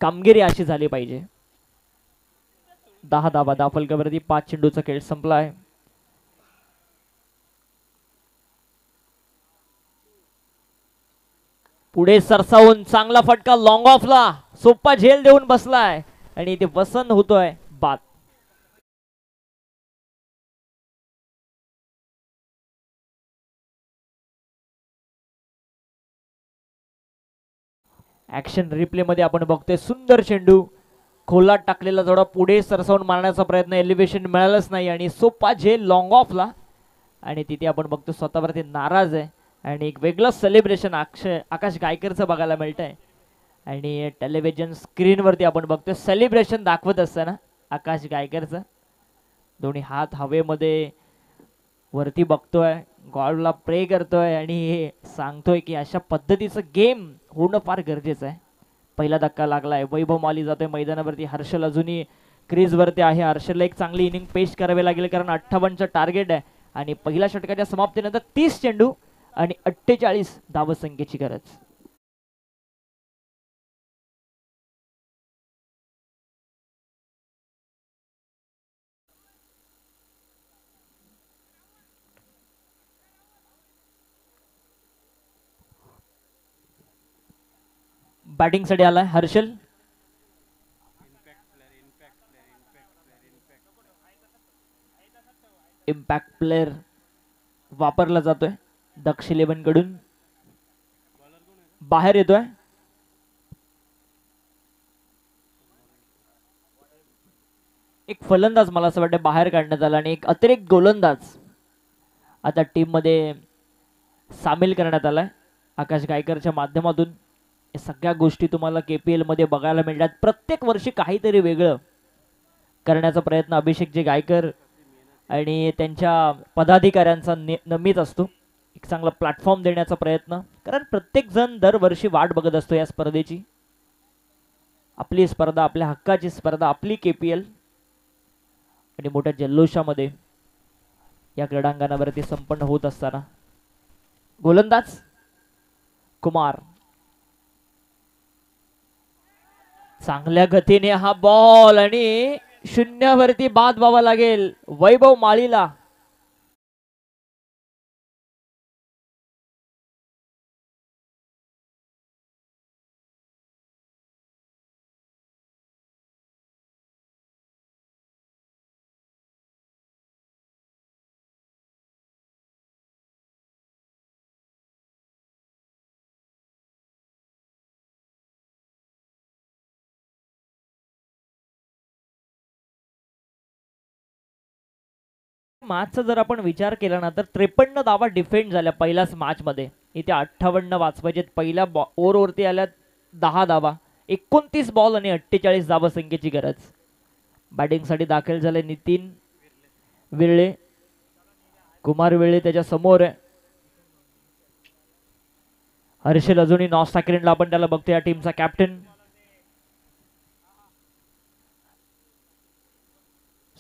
S2: कामगिरी अशी झाली पाहिजे. 10 धावा. 10 फलकावरती 5 चेंडूचा खेळ संपलाय. पुढे सरसावून चांगला फटका लॉंग ऑफला. सोपा झेल देऊन बसलाय आणि इथे वसंत होतोय बाद. ऍक्शन रिप्ले मध्ये आपण बघतोय सुंदर चेंडू खोलात टाकलेला थोडा पुढे सरसावून मारण्याचा प्रयत्न. एलिव्हेशन मिळालंच नाही आणि सोपा झेल लॉंग ऑफला आणि तिथे आपण बघतो स्वतःवरती नाराज आहे आणि एक वेगळं सेलिब्रेशन आकाश गायकरचं बघायला मिळतंय. आणि टेलिव्हिजन स्क्रीनवरती आपण बघतोय सेलिब्रेशन दाखवत असताना आकाश गायकरचं दोन्ही हात हवेमध्ये वरती बघतोय. गॉडला प्रे करतोय आणि हे सांगतोय की अशा पद्धतीचं गेम होणं फार गरजेचं आहे. पहिला धक्का लागलाय. वैभव माली जातोय मैदानावरती. हर्षल अजूनही क्रीज वरती आहे. हर्षलला एक चांगली इनिंग पेश करावी लागेल कारण 58चं टार्गेट आहे आणि पहिल्या षटकाच्या समाप्तीनंतर 30 चेंडू आणि 48 धावसंख्येची गरज. बॅटिंग साठी आलाय हर्षल. इम्पॅक्ट प्लेअर वापरला जातोय दक्ष 11 कडून. बाहेर येतोय. एक फलंदाज मला असं वाटतं बाहेर काढण्यात आला आणि एक अतिरिक्त गोलंदाज आता टीम मध्ये सामील करण्यात आलाय आकाश गायकरच्या माध्यमातून. या सगळ्या गोष्टी तुम्हाला KPL मध्ये बघायला मिळतात. प्रत्येक वर्षी काहीतरी वेगळं करण्याचा प्रयत्न अभिषेकजी गायकर आणि त्यांच्या पदाधिकाऱ्यांचा नेहमीच असतो. एक चांगला प्लॅटफॉर्म देण्याचा प्रयत्न, कारण प्रत्येक जण दरवर्षी वाट बघत असतो या स्पर्धेची. आपली स्पर्धा, आपल्या हक्काची स्पर्धा, आपली KPL आणि मोठ्या जल्लोषामध्ये या क्रीडांगणावरती संपन्न होत असताना गोलंदाज कुमार. चांगल्या गतीने हा बॉल आणि शून्यावरती बाद व्हावा लागेल वैभव माळीला. मॅचचा जर आपण विचार केला ना तर 53 धावा डिफेंड झाल्या पहिल्याच मॅच मध्ये. इथे 58 वाचवायचे. पहिल्या ओव्हरवरती आल्या 10 धावा, 29 बॉल आणि 48 धावा संख्येची गरज. बॅटिंग साठी दाखल झाले नितीन विरळे. कुमार विरळे त्याच्या समोर आहे. हर्षल अजूनही नॉन स्ट्रायकरला आपण त्याला बघतो या टीमचा कॅप्टन.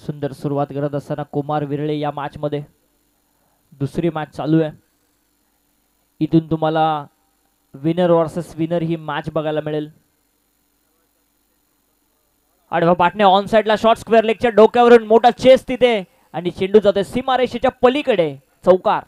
S2: सुंदर सुरुवात करत असताना कुमार विरळे या मॅच मध्ये. दुसरी मॅच चालू आहे. इथून तुम्हाला विनर वर्सेस विनर ही मॅच बघायला मिळेल. आडवा पाटणे ऑन साइडला शॉर्ट स्क्वेअर लेगच्या डोक्यावरून मोठा चेस तिथे आणि चेंडू जातोय सीमारेषेच्या पलीकडे चौकार.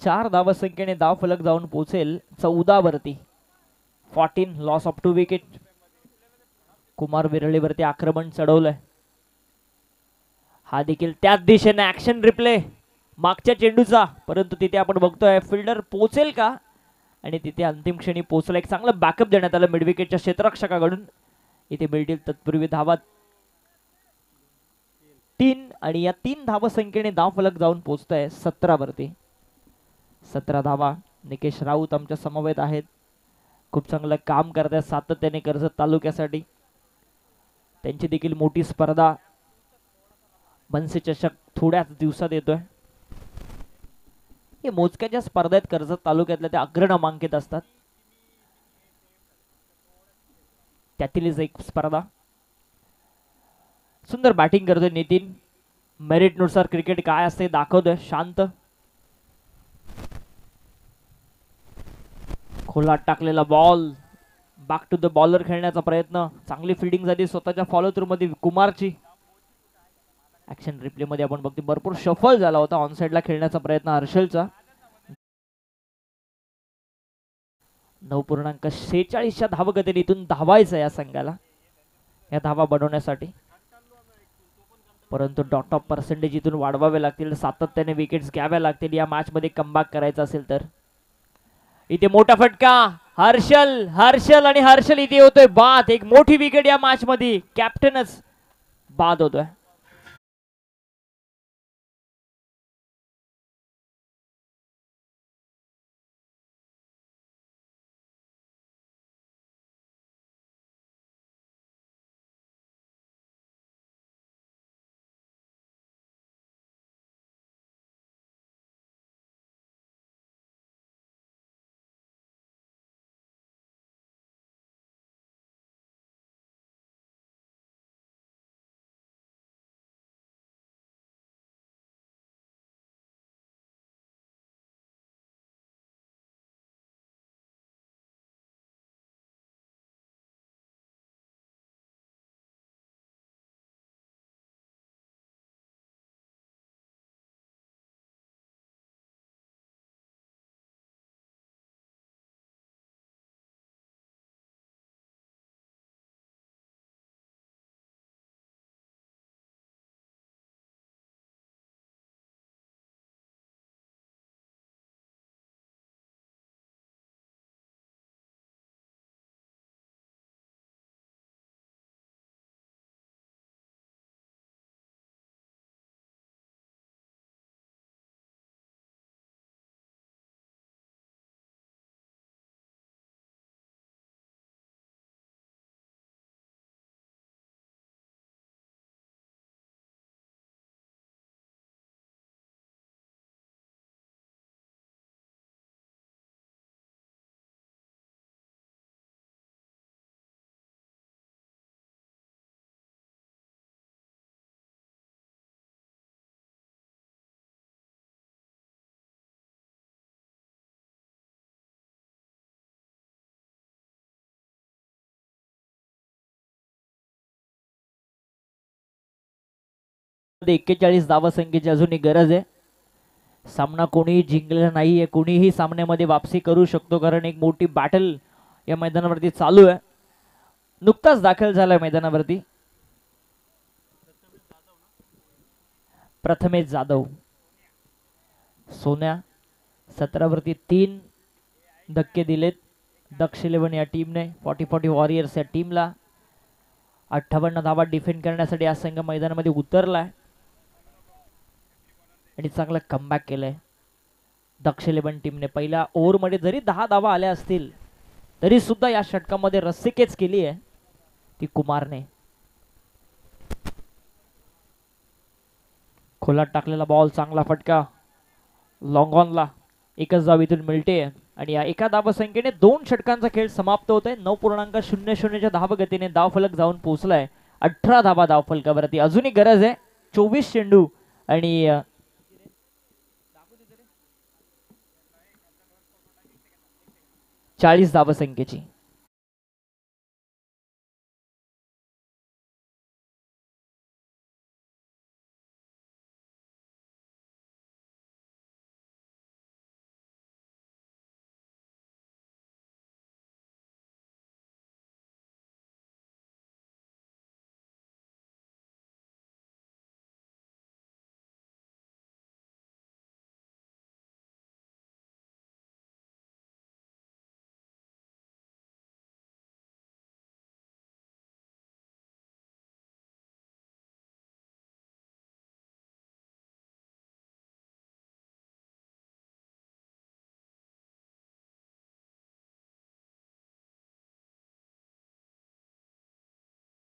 S2: चार धावा संख्येने धाव फलक जाऊन पोहोचेल 14 वरती. 14 लॉस ऑफ 2 विकेट. कुमार विरळीवरती आक्रमण चढवलंय. हा देखील त्याच दिशेने ऍक्शन रिप्ले मागच्या चेंडूचा, परंतु तिथे आपण बघतोय फिल्डर पोहोचेल का, आणि तिथे अंतिम क्षणी पोहोचला. एक चांगलं बॅकअप देण्यात आलं मिड विकेटच्या क्षेत्ररक्षकाकडून. इथे मिळतील तत्पूर्वी धावा 3 आणि या 3 धावा संख्येने धाव फलक जाऊन पोहोचतोय 17 वरती. 17 धावा. निकेश राऊत आमच्या समवेत आहेत. खूप चांगलं काम करत आहेत सातत्याने कर्जत तालुक्यासाठी. त्यांची देखील मोठी स्पर्धा मनसे चषक थोड्याच दिवसात येतोय. हे मोजक्याच्या स्पर्धेत कर्जत तालुक्यातल्या त्या अग्रनामांकित असतात. त्यातीलच एक स्पर्धा. सुंदर बॅटिंग करतोय नितीन. मेरिट नुसार क्रिकेट काय असते दाखवतोय. शांत खोलात टाकलेला ball. Back to the bowler खेळण्याचा प्रयत्न. चांगली फिल्डिंग झाली स्वतःच्या फॉलो थ्रू मध्ये कुमारची. ऍक्शन रिप्ले मध्ये आपण बघतो भरपूर शफल झाला होता. ऑन साइडला खेळण्याचा प्रयत्न हर्षलचा. 9.46 धावगतीने इथून धावायचं या संघाला या धावा बनवण्यासाठी, परंतु डॉट ऑफ पर्सेंटेज इथून वाढवावे लागतील. सातत्याने विकेट्स घ्याव्या लागतील या मॅच मध्ये कमबॅक करायचं असेल तर. इथे मोठा फटका. हर्षल हर्षल आणि हर्षल इथे होतोय बाद. एक मोठी विकेट या मॅच मध्ये. कॅप्टनच बाद होतोय. 41 धावसंख्येची अजूनही गरज आहे. सामना कोणीही जिंकलेला नाहीये, कोणीही सामन्यामध्ये वापसी करू शकतो कारण एक मोठी बॅटल या मैदानावरती चालू आहे. नुकताच दाखल झालाय मैदानावरती प्रथमेश जाधव. सोन्या 17 वरती 3 धक्के दिलेत दक्ष 11 या टीमने. 40-40 वॉरियर्स या टीमला 58 धावा डिफेंड करण्यासाठी हा संघ मैदानामध्ये उतरलाय आणि चांगला कमबॅक केलंय दक्ष 11 टीमने. पहिल्या ओव्हरमध्ये जरी 10 धावा आल्या असतील तरी सुद्धा या षटकामध्ये रस्सीखेच केली आहे ती कुमारने. खोलात टाकलेला बॉल, चांगला फटका लॉंग ऑनला. एकच धाव इथून मिळते आणि या एका धावसंख्येने 2 षटकांचा खेळ समाप्त होत आहे. 9.00 धावगतीने धावफलक जाऊन पोहोचलाय 18 धावा धावफलकावरती. अजूनही गरज आहे 24 चेंडू आणि 40 धावसंख्येची.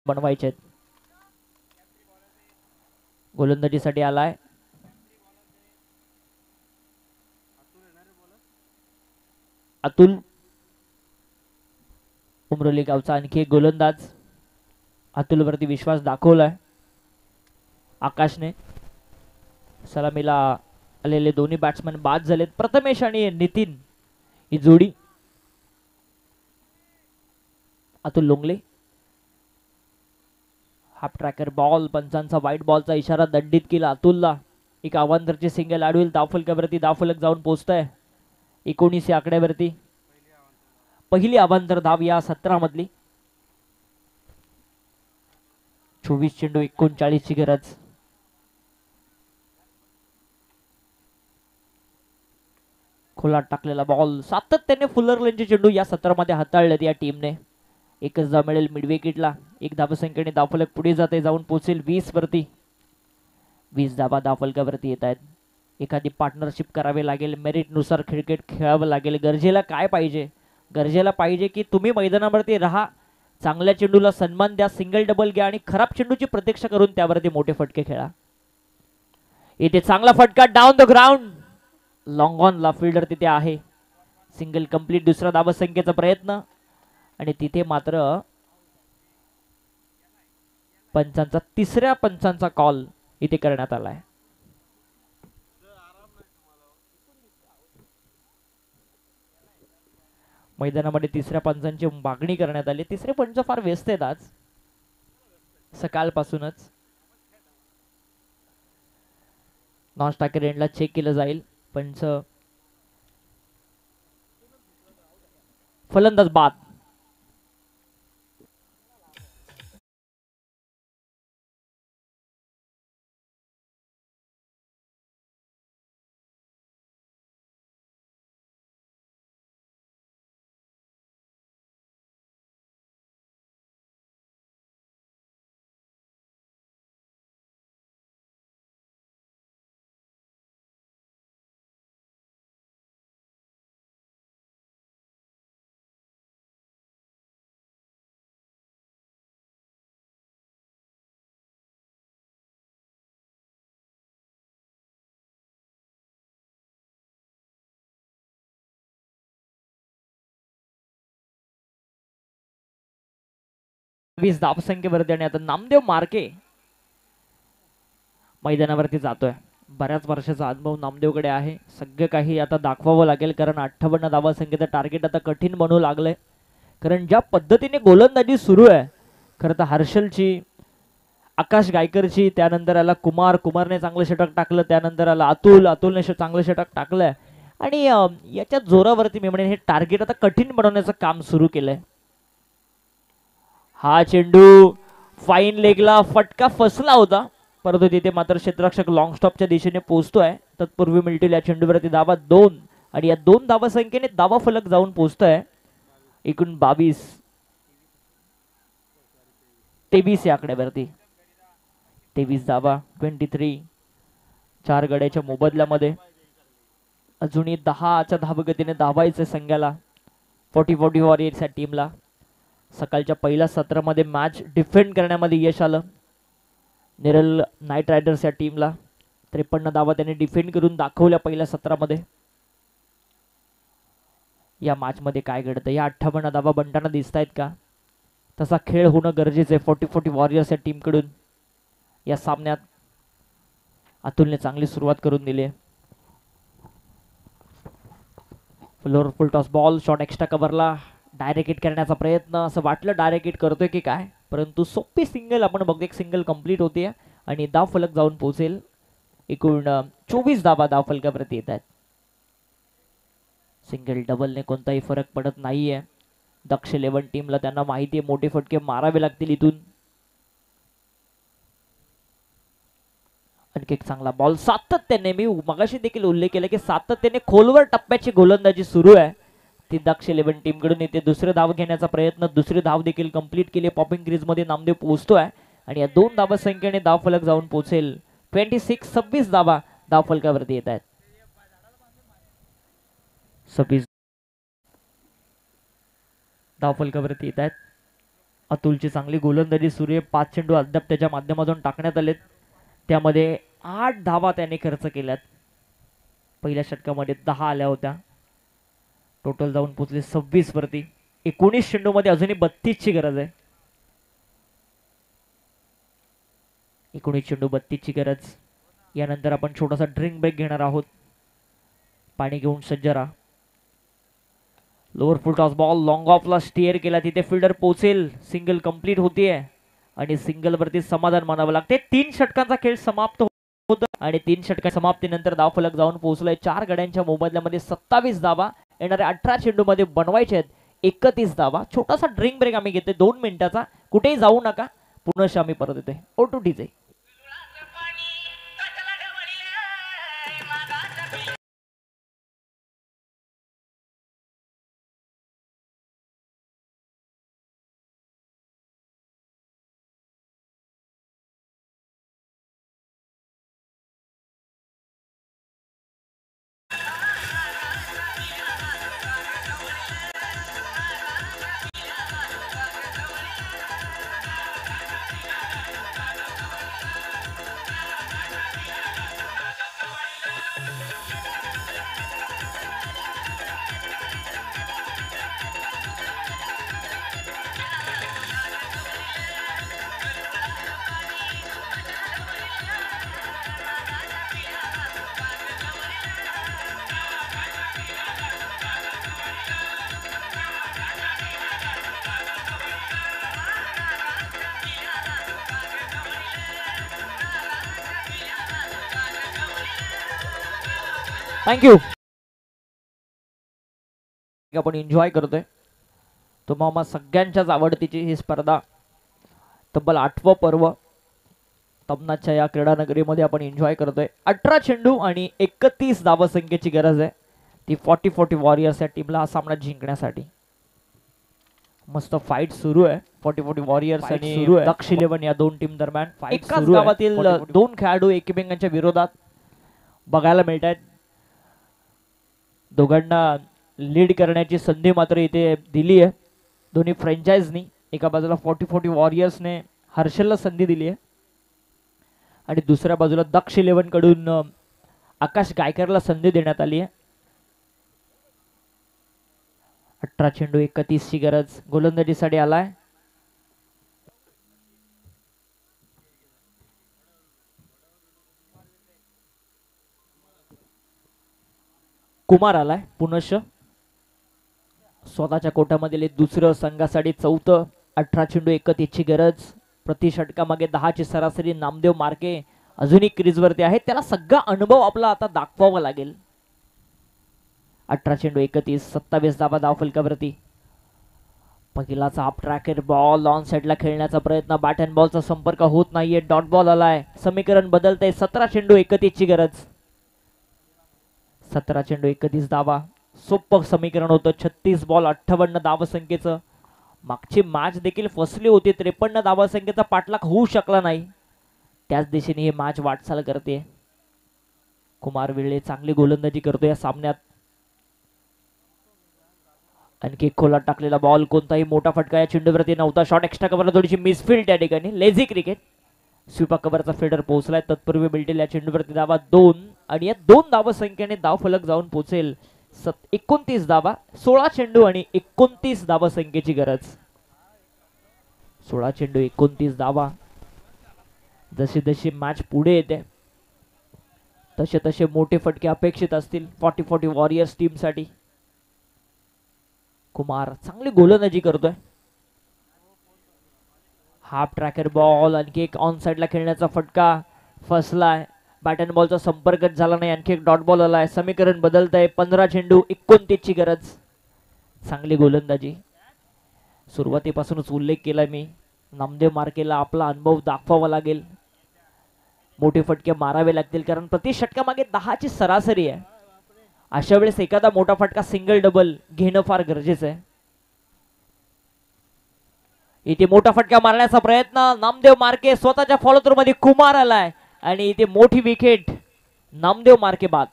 S2: बनवायचे गोलंदाजीसाठी आलाय अतुल. उमरोली गावचा आणखी एक गोलंदाज. अतुल वरती विश्वास दाखवलाय आकाशने. सलामीला आलेले दोन्ही बॅट्समन बाद झालेत. प्रथमेश आणि नितीन ही जोडी. Atul Longle half tracker ball, पंचांचा व्हाईट बॉलचा इशारा दंडित केला अतुलला. एक अवांतरची सिंगल आडवील धावफलकावरती धावफलक जाऊन पोहोचतंय 19 या आकड्यावरती. पहिली अवांतर धाव या 17 मधली. 24 चेंडू 39 ची गरज. खोलात टाकलेला बॉल, सातत्याने फुलर लेनचे चेंडू या 17 मध्ये हाताळलेत या टीमने. एकच धाव मिळेल मिड विकेटला. एक धावसंख्येने धावफलक पुढे जाते, जाऊन पोहोचेल 20 वरती. 20 धावा धावफलकावरती येत आहेत. एखादी पार्टनरशिप करावी लागेल, मेरिट नुसार क्रिकेट खेळावं लागेल. गरजेला काय पाहिजे? गरजेला पाहिजे की तुम्ही मैदानावरती राहा, चांगल्या चेंडूला सन्मान द्या, सिंगल डबल घ्या आणि खराब चेंडूची प्रतीक्षा करून त्यावरती मोठे फटके खेळा. इथे चांगला फटका down the ground. Long on ला फिल्डर तिथे आहे. Single complete. दुसरा धावसंख्येचा प्रयत्न आणि तिथे मात्र तिसऱ्या पंचांचा कॉल इथे करण्यात आलाय. मैदानामध्ये तिसऱ्या पंचांची मागणी करण्यात आली. तिसरे पंच फार व्यस्त आहेत आज सकाळपासूनच. नॉन स्ट्रायकर एंडला चेक केलं जाईल. पंच फलंदाज बाद. वीस धावसंख्येवरती आणि आता नामदेव मार्के मैदानावरती जातोय. बऱ्याच वर्षाचा अनुभव नामदेवकडे आहे. सगळं काही आता दाखवावं लागेल कारण 58 धावसंख्येचं टार्गेट आता कठीण बनू लागलंय. कारण ज्या पद्धतीने गोलंदाजी सुरू आहे, खरं तर हर्षलची आकाश गायकरची, त्यानंतर आला कुमारने चांगलं षटक टाकलं, त्यानंतर आला अतुलने चांगलं षटक टाकलंय आणि याच्या जोरावरती मी म्हणेन हे टार्गेट आता कठीण बनवण्याचं काम सुरू केलंय. हा चेंडू फाईन लेगला फटका फसला होता, परंतु तिथे मात्र क्षेत्ररक्षक लॉंग स्टॉपच्या दिशेने पोहोचतोय. तत्पूर्वी मिळतील या चेंडूवरती धावा 2 आणि या 2 धावा संख्येने धावा फलक जाऊन पोहोचतोय. एकूण 23 या आकड्यावरती 23 धावा 23. 4 गड्याच्या मोबदल्यामध्ये अजूनही 10च्या धावगतीने धावायचे संघाला 40 वॉरियर्स या टीमला. सकाळच्या पहिल्या सत्रामध्ये मॅच डिफेंड करण्यामध्ये यश आलं नेरळ नाईट रायडर्स या टीमला. 53 धावा त्यांनी डिफेंड करून दाखवल्या पहिल्या सत्रामध्ये. या मॅच मध्ये काय घडतं, या 58 धावा बनताना दिसत आहेत का? तसा खेळ होणं गरजेचं आहे 40 वॉरियर्स या टीम कडून. या सामन्यात अतुलने चांगली सुरुवात करून दिली आहे. Lower full toss ball shot extra कव्हरला डायरेक्ट हिट करण्याचा प्रयत्न, असं वाटलं डायरेक्ट हिट करतोय की काय, परंतु सोपी सिंगल आपण बघतो, एक सिंगल कंप्लीट होते आणि धाव फलक जाऊन पोहोचेल. एकूण 24 धावा धाव फलकावरती येत आहेत. सिंगल डबलने कोणताही फरक पडत नाहीये. दक्ष 11 टीमला त्यांना माहिती आहे मोठे फटके मारावे लागतील इथून. आणखी एक चांगला बॉल सातत्याने, मी मगाशी देखील उल्लेख केला की सातत्याने खोलवर टप्प्याची गोलंदाजी सुरू आहे ती दक्ष 11 टीम कडून. येते दुसरे धाव घेण्याचा प्रयत्न, दुसरी धाव देखील कंप्लीट केली. पॉपिंग क्रीज मध्ये नामदेव पोहोचतोय आणि या 2 धावा संख्येने धाव फलक जाऊन पोहोचेल. 26 धावा धाव फलकावरती येत आहेत. 26 धाव फलकावरती येत आहेत. अतुलची चांगली गोलंदाजी सुरू आहे. 5 चेंडू अद्याप त्याच्या माध्यमातून टाकण्यात आलेत, त्यामध्ये 8 धावा त्याने खर्च केल्यात. पहिल्या षटकामध्ये 10 आल्या होत्या, टोटल जाऊन पोहोचले 26 वरती. 19 चेंडू मध्ये अजूनही 32 ची गरज आहे. 19 चेंडू 32 ची गरज. यानंतर आपण छोटासा ड्रिंक ब्रेक घेणार आहोत. पाणी घेऊन सज्ज राहा. Lower full toss ball long ऑफला स्टिअर केला, तिथे फिल्डर पोहोचेल. सिंगल कंप्लीट होतीये आणि सिंगल वरती समाधान मानावं लागते. 3 षटकांचा खेळ समाप्त होतो आणि 3 षटका समाप्तीनंतर धाव फलक जाऊन पोहोचलाय. 4 गड्यांच्या मोबदल्यामध्ये 27 धावा येणाऱ्या 18 चेंडू मध्ये बनवायचे आहेत. 31 धावा. छोटासा ड्रिंक ब्रेक आम्ही घेतोय 2 मिनिटाचा, कुठेही जाऊ नका. पुन्हा आम्ही परत येतोय. O2 DJ. थँक्यू. आपण एन्जॉय करतोय. तुम्हाला सगळ्यांच्याच आवडतीची ही स्पर्धा, तब्बल 8वं पर्व तमनाच्या या क्रीडा नगरीमध्ये आपण एन्जॉय करतोय. 18 चेंडू आणि 31 धावा संख्येची गरज आहे ती 40 वॉरियर्स या टीमला हा सामना जिंकण्यासाठी. मस्त फाईट सुरू आहे 40 वॉरियर्स आणि दक्ष 11 या 2 टीम दरम्यान. एकाच गावातील 2 खेळाडू एकमेकांच्या विरोधात बघायला मिळत आहेत. दोघांना लीड करण्याची संधी मात्र इथे दिली आहे दोन्ही फ्रँचाइजनी. एका बाजूला 40 वॉरियर्सने हर्षलला संधी दिली आहे आणि दुसऱ्या बाजूला दक्ष 11 कडून आकाश गायकरला संधी देण्यात आली आहे. 18 चेंडू 31 ची गरज. गोलंदाजीसाठी आलाय कुमार, आलाय पुनश स्वतःच्या कोटामधील दुसरं संघासाठी 4थं. 18 चेंडू 31 ची गरज. प्रति षटकामागे 10ची सरासरी नामदेव मार्के अजूनही क्रीजवरती आहे. त्याला सगळा अनुभव आपला आता दाखवावा लागेल. 18 चेंडू 31, 27 धावा धावफलकावरती. पहिलाचा हाफ ट्रॅकर बॉल ऑन साइडला खेळण्याचा प्रयत्न, बॅट अँड बॉलचा संपर्क होत नाहीये. डॉट बॉल आलाय. समीकरण बदलतंय. 17 चेंडू 31 ची गरज. 17 चेंडू 31 धावा. सोपं समीकरण होतं. 36 बॉल 58 धावसंख्येचं. मागची मॅच देखील फसली होती. 53 धावसंख्येचा पाठलाग होऊ शकला नाही. त्याच दिशेने ही मॅच वाटचाल करते. कुमार विळले चांगली गोलंदाजी करतो या सामन्यात. आणखी खोलात टाकलेला बॉल, कोणताही मोठा फटका या चेंडूवरती नव्हता. शॉट एक्स्ट्रा कव्हरला थोडीशी मिसफिल्ड त्या ठिकाणी. Lazy cricket. स्वीपा कव्हरचा फेडर पोहोचलाय. तत्पूर्वी मिळतील या चेंडूवरती धावा 2 आणि या 2 धावसंख्येने धावफलक जाऊन पोहोचेल 29 धावा. 16 चेंडू आणि 29 धावसंख्येची गरज. 16 चेंडू 29 धावा. जशी जशी मॅच पुढे येते तसे तसे मोठे फटके अपेक्षित असतील 40-40 वॉरियर्स टीम साठी. कुमार चांगली गोलंदाजी करतोय. हाफ ट्रॅकर बॉल, आणखी एक ऑन साइडला खेळण्याचा फटका फसलाय. बॅट अँड बॉलचा संपर्कच झाला नाही. आणखी एक डॉट बॉल आलाय. समीकरण बदलतंय. 15 चेंडू 29 ची गरज. चांगली गोलंदाजी. सुरुवातीपासूनच उल्लेख केलाय मी, नामदेव मार्केला आपला अनुभव दाखवावा लागेल. मोठे फटके मारावे लागतील कारण प्रति षटकामागे 10ची सरासरी आहे. अशा वेळेस एखादा मोठा फटका सिंगल डबल घेणं फार गरजेचं आहे. इथे मोठा फटका मारण्याचा प्रयत्न, नामदेव मार्के स्वतःच्या फॉलो थ्रू मध्ये कुमार आलाय आणि इथे मोठी विकेट. नामदेव मार्के बाद.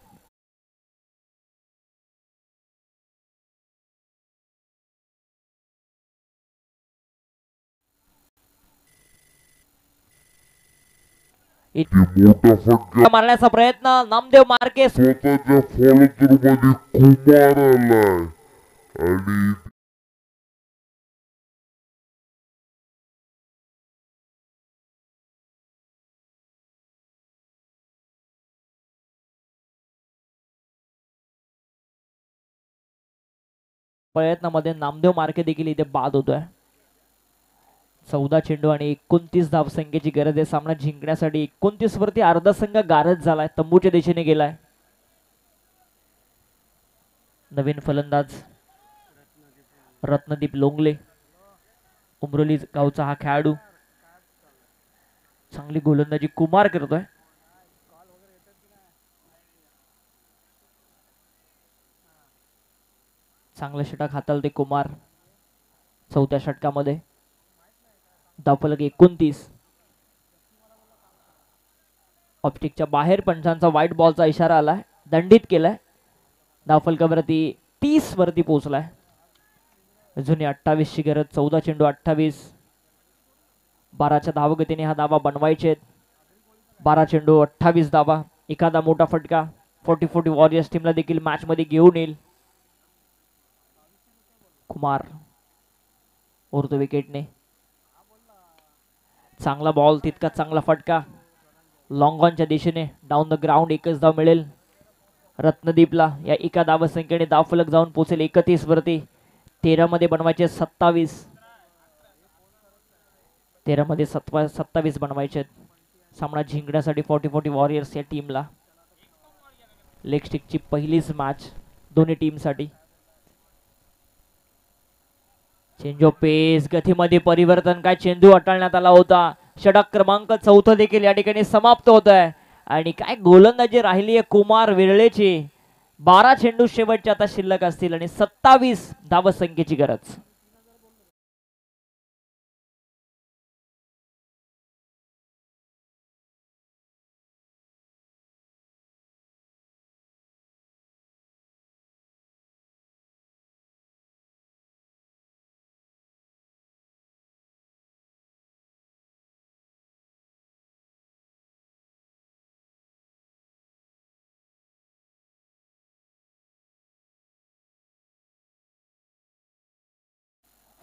S3: मोठा फटका
S2: मारण्याचा प्रयत्न, नामदेव मार्के
S3: स्वतःच्या फॉलो थ्रू मध्ये कुमार आलाय आणि
S2: प्रयत्नामध्ये नामदेव मार्के देखील इथे बाद होतोय. 14 चेंडू आणि 29 धावसंख्येची गरज आहे सामना जिंकण्यासाठी. 29 वरती अर्धा संघ गारद झालाय, तंबूच्या दिशेने गेलाय. नवीन फलंदाज रत्नदीप लोंगले, उमरोली गावचा हा खेळाडू. चांगली गोलंदाजी कुमार करतोय. चांगला षटक हाताळते कुमार. 4थ्या षटकामध्ये धावफलक 29. ऑप्टिकच्या बाहेर पंचांचा व्हाईट बॉलचा इशारा आलाय, दंडित केलाय. धावफलकावरती 30 वरती पोहोचलाय. अजूनही 28 ची गरज. 14 चेंडू 28. 12च्या धावगतीने हा धावा बनवायचे. 12 चेंडू 28 धावा. एखादा मोठा फटका 40-40 वॉरियर्स टीमला देखील मॅच मध्ये घेऊन येईल. कुमार उरतो विकेटने. चांगला बॉल, तितका चांगला फटका. लॉंग ऑनच्या दिशेने डाऊन द ग्राउंड. एकच धाव मिळेल रत्नदीपला. या एका धावसंख्येने धावफलक जाऊन पोहोचेल 31 वरती. 13 मध्ये बनवायचे 27. 13 मध्ये 27 बनवायचे. सामना जिंकण्यासाठी 40-40 वॉरियर्स या टीमला. लेग स्टिकची पहिलीच मॅच दोन्ही टीम साठी. चेंज ऑफ पेस, गतीमध्ये परिवर्तन. काय चेंडू अटाळण्यात आला होता. षटक क्रमांक 4 देखील या ठिकाणी समाप्त होत आहे. आणि काय गोलंदाजी राहिली आहे कुमार विरळेची. 12 चेंडू शेवटचे आता शिल्लक असतील आणि 27 धावसंख्येची गरज.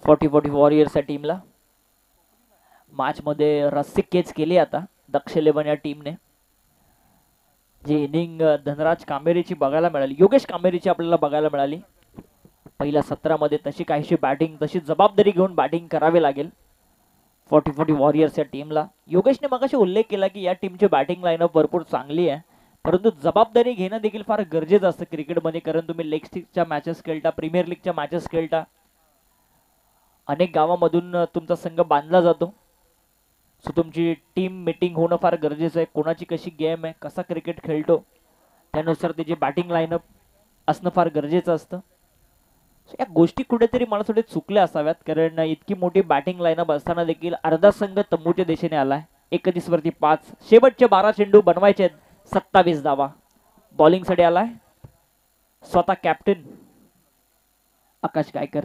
S2: फोर्टी वॉरियर्स या टीमला मॅच मध्ये रस्सी केच केली आता दक्ष 11 या टीमने. जी इनिंग धनराज कांबेरीची बघायला मिळाली, योगेश कांबेरीची आपल्याला बघायला मिळाली पहिल्या 17 मध्ये. तशी काहीशी बॅटिंग, तशी जबाबदारी घेऊन बॅटिंग करावी लागेल. 40-40 वॉरियर्स या टीमला. योगेशने मगाशी उल्लेख केला की या टीमची बॅटिंग लाईनअप भरपूर चांगली आहे, परंतु जबाबदारी घेणं देखील फार गरजेचं असतं क्रिकेटमध्ये. कारण तुम्ही लेग स्टिकच्या मॅचेस खेळता, प्रीमियर लीगच्या मॅचेस खेळता, अनेक गावामधून तुमचा संघ बांधला जातो. सो तुमची टीम मीटिंग होणं फार गरजेचं आहे. कोणाची कशी गेम आहे, कसा क्रिकेट खेळतो, त्यानुसार त्याची बॅटिंग लाईनअप असणं फार गरजेचं असतं. या गोष्टी कुठेतरी मला थोडे चुकल्या असाव्यात, कारण इतकी मोठी बॅटिंग लाईनअप असताना देखील अर्धा संघ तंबूच्या दिशेने आलाय. 31 वरती 5, शेवटचे 12 चेंडू बनवायचे, 27 धावा. बॉलिंग साठी आलाय स्वतः कॅप्टन आकाश गायकर.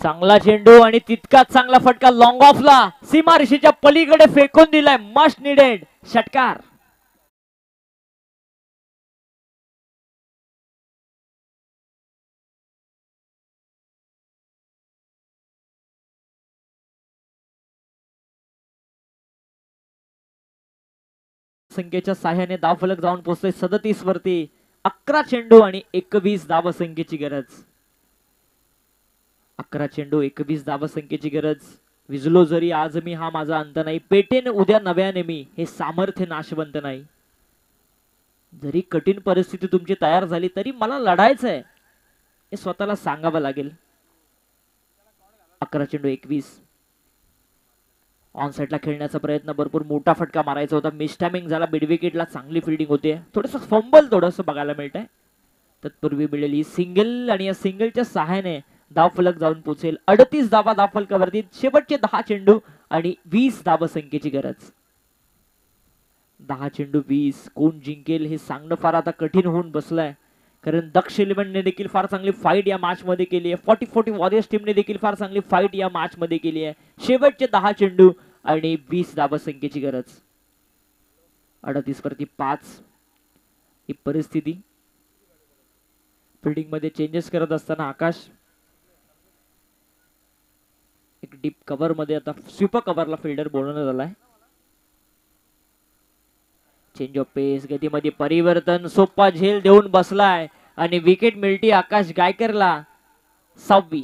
S2: चांगला चेंडू आणि तितकाच चांगला फटका लॉंग ऑफला, सीमारेषेच्या पलीकडे फेकून दिलाय. मस्ट निडेड षटकार. संख्येच्या साह्याने धावफलक जाऊन पोहोचतोय 37 वरती. 11 चेंडू आणि 21 धावसंख्येची गरज. 11 चेंडू 21 धावसंख्येची गरज. विजलो जरी आज मी हा माझा अंत नाही, पेटेन उद्या नव्याने मी, हे सामर्थ्य नाशवंत नाही. जरी कठीण परिस्थिती तुमची तयार झाली तरी मला लढायचंय हे स्वतःला सांगावं लागेल. 11 चेंडू 21. ऑन साइडला खेळण्याचा प्रयत्न, भरपूर मोठा फटका मारायचा होता, मिसटायमिंग झाला. मिड विकेटला चांगली फिल्डिंग होते, थोडंसं फंबल थोडंसं बघायला मिळतंय. तत्पूर्वी मिळालेली सिंगल आणि या सिंगलच्या सहाय्याने धावफलक जाऊन पोहोचेल 38 धावा धावफलकावरती. शेवटचे 10 चेंडू आणि 20 धावसंख्येची गरज. 10 चेंडू 20. कोण जिंकेल हे सांगणं फार आता कठीण होऊन बसलंय, कारण दक्ष इलेव्हनने देखील फार चांगली फाईट या मॅच मध्ये केली आहे. 40-40 वॉरियर्स टीमने देखील फार चांगली फाईट या मॅच मध्ये केली आहे. शेवटचे 10 चेंडू आणि 20 धावसंख्येची गरज. 38 वरती 5 ही परिस्थिती. फिल्डिंग मध्ये चेंजेस करत असताना आकाश एक डीप कव्हर मध्ये, आता स्वीपर कव्हरला फिल्डर बोलवण्यात आलाय. चेंज ऑफ पेस, गतीमध्ये परिवर्तन, सोपा झेल देऊन बसलाय आणि विकेट मिळते आकाश गायकरला. 6वी.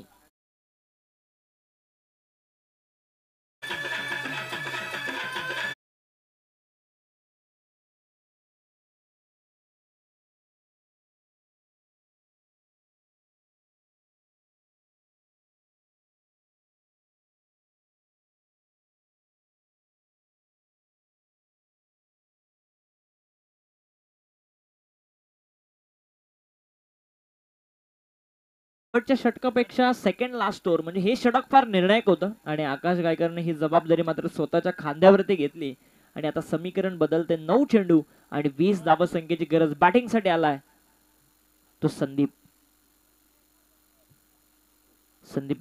S2: शेवटच्या षटकापेक्षा सेकंड लास्ट ओव्हर म्हणजे हे षटक फार निर्णायक होतं आणि आकाश गायकरने ही जबाबदारी मात्र स्वतःच्या खांद्यावरती घेतली. आणि आता समीकरण बदलते. 9 चेंडू आणि 20 धावसंख्येची गरज. बॅटिंग साठी आलाय तो संदीप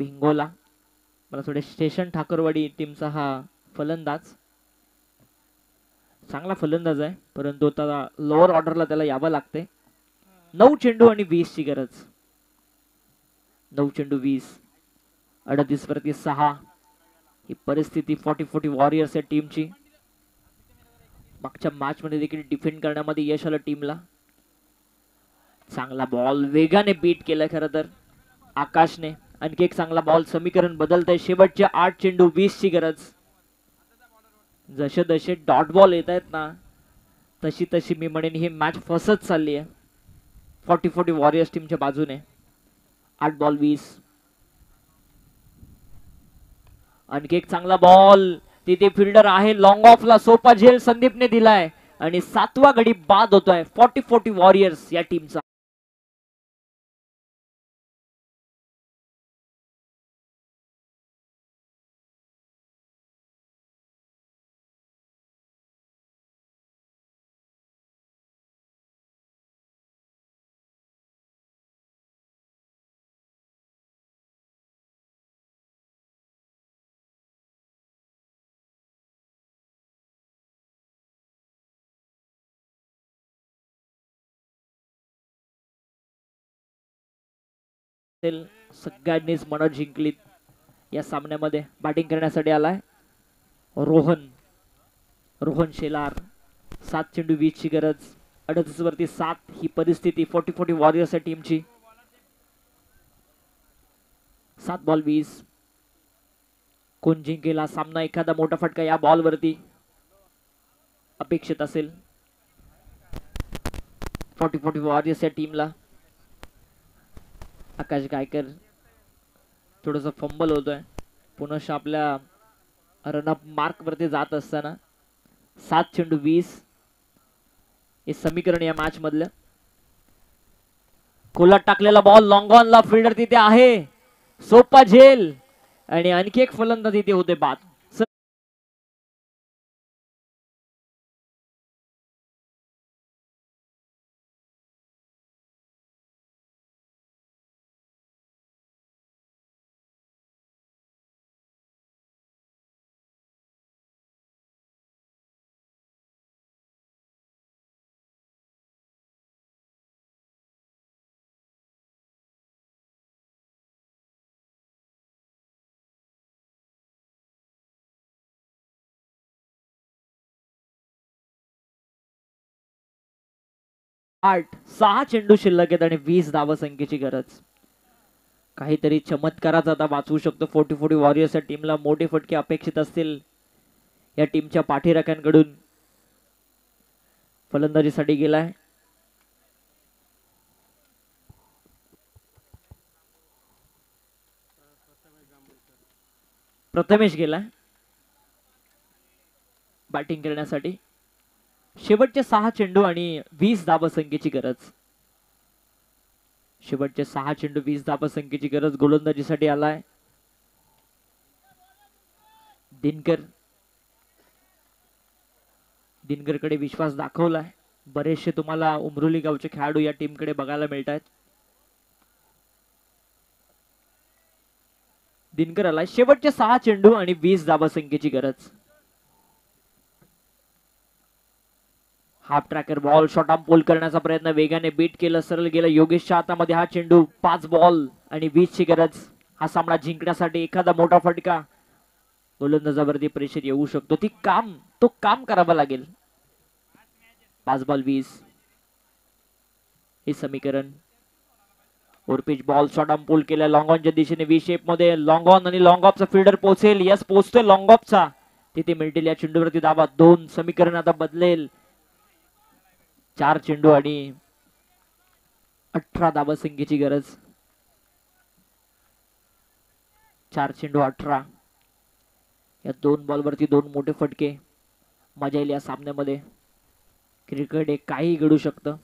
S2: हिंगोला. मला थोडे स्टेशन ठाकरवाडी टीमचा हा फलंदाज, चांगला फलंदाज आहे, परंतु आता लोअर ऑर्डरला त्याला यावं लागते. 9 चेंडू आणि 20 ची गरज. 9 चेंडू 20. 38 वरती 6 ही परिस्थिती 40-40 वॉरियर्स या टीमची. मागच्या मॅच मध्ये देखील डिफेंड करण्यामध्ये यश आलं टीमला. चांगला बॉल वेगाने बीट केलाय खरं तर आकाशने. आणखी एक चांगला बॉल. समीकरण बदलतंय. शेवटचे 8 चेंडू 20 ची गरज. जसे जसे डॉट बॉल येत आहेत ना, तशी तशी मी म्हणेन ही मॅच फसत चालली आहे 40-40 वॉरियर्स टीमच्या बाजूने. 8 बॉल 20. आणखी एक चांगला बॉल. तिथे फिल्डर आहे लॉंग ऑफला. सोपा झेल संदीपने दिलाय आणि 7वा गडी बाद होतोय 40-40 वॉरियर्स या टीमचा. सगळ्यांनीच मन जिंकलीत या सामन्यामध्ये. बॅटिंग करण्यासाठी आलाय रोहन शेलार. 7 चेंडू 20 ची गरज. 38 वरती 7 ही परिस्थिती 40-40 वॉरियर्स टीमची. 7 बॉल 20. कोण जिंकेल हा सामना? एखादा मोठा फटका या बॉल वरती अपेक्षित असेल 40-40 वॉरियर्स या टीमला. आकाश गायकर थोडस फंबल होतोय. पुन्हा आपल्या रनअप मार्क वरती जात असताना 7 चेंडू 20 हे समीकरण या मॅच मधलं. कोलात टाकलेला बॉल लॉंग ऑनला, फिल्डर तिथे आहे, सोपा झेल आणि आणखी एक फलंदाज तिथे होते बाद. आठ 6 चेंडू शिल्लक आहेत आणि 20 धावसंख्येची गरज. काहीतरी चमत्काराचा आता वाचवू शकतो 40-40 वॉरियर्स या टीमला. मोठे फटके अपेक्षित असतील या टीमच्या पाठीराख्यांकडून. फलंदाजीसाठी गेलाय प्रथमेश, गेलाय बॅटिंग करण्यासाठी. शेवटचे 6 चेंडू आणि 20 धावसंख्येची गरज. शेवटचे 6 चेंडू 20 धावसंख्येची गरज. गोलंदाजीसाठी आलाय दिनकर. दिनकरकडे विश्वास दाखवलाय. बरेचसे तुम्हाला उमरोली गावचे खेळाडू या टीमकडे बघायला मिळत आहेत. दिनकर आलाय. शेवटचे 6 चेंडू आणि 20 धावसंख्येची गरज. Half tracker ball short arm pull करण्याचा प्रयत्न, वेगाने बीट केलं, सरळ गेलं योगेशच्या हातामध्ये हा चेंडू. 5 बॉल आणि 20 ची गरज. हा सामना जिंकण्यासाठी एखादा मोठा फटका गोलंदाजावरती प्रेशर येऊ शकतो. तो काम करावं लागेल. 5 बॉल 20 हे समीकरण. ओरपिच बॉल शॉर्ट आर्म पोल केला लॉंग ऑनच्या दिशेने व्ही शेप मध्ये. लॉंग ऑन आणि लॉंग ऑफचा फिल्डर पोहोचेल. यस, पोहोचतोय लॉंग ऑफचा. तिथे मिळतील या चेंडूवरती धावा. 2 समीकरण आता बदलेल. 4 चेंडू आणि 18 धावसंख्येची गरज. 4 चेंडू 18. या 2 बॉलवरती 2 मोठे फटके. मजा येईल या सामन्यामध्ये. क्रिकेट एक काही घडू शकतं.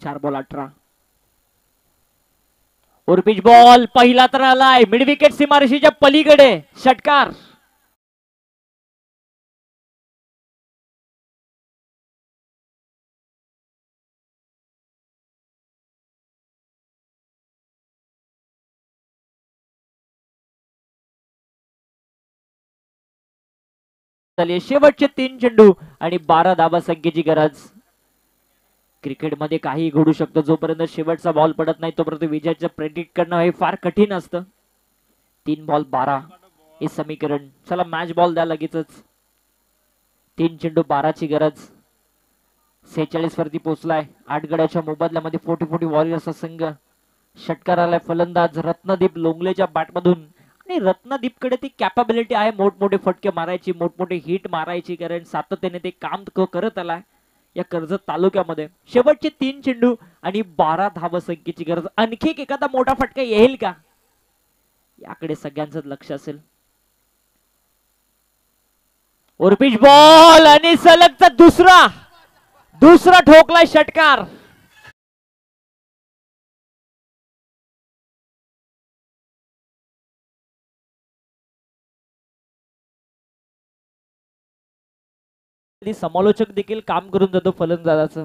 S2: 4 बॉल 18. ओरपिच बॉल पहिला तर आलाय मिड विकेट सीमारेषेच्या पलीकडे. षटकार. शेवटचे 3 चेंडू आणि 12 धावसंख्येची गरज. क्रिकेटमध्ये काही घडू शकतं. जोपर्यंत शेवटचा बॉल पडत नाही तोपर्यंत विजयाचं प्रेडिक्ट करणं हे फार कठीण असतं. 3 बॉल 12 हे समीकरण. चला मॅच बॉल द्या लगेचच. 3 चेंडू 12 ची गरज. 46 वरती पोहोचलाय. 8 गड्याच्या मोबदल्यामध्ये 40-40 वॉरियर्सचा संघ. षटकार आलाय फलंदाज रत्नदीप लोंगलेच्या बॅटमधून. आणि रत्नदीपकडे ती कॅपॅबिलिटी आहे मोठमोठे फटके मारायची, मोठमोठे हिट मारायची, कारण सातत्याने ते काम करत आलाय या कर्जत तालुक्यामध्ये. शेवटचे 3 चेंडू आणि 12 धावसंख्येची गरज. आणखी एखादा मोठा फटका येईल का याकडे सगळ्यांचं लक्ष असेल. ओरपिच बॉल आणि सलगचा दुसरा ठोकलाय षटकार. समालोचक देखील काम करून जातो फलंदाजाचं.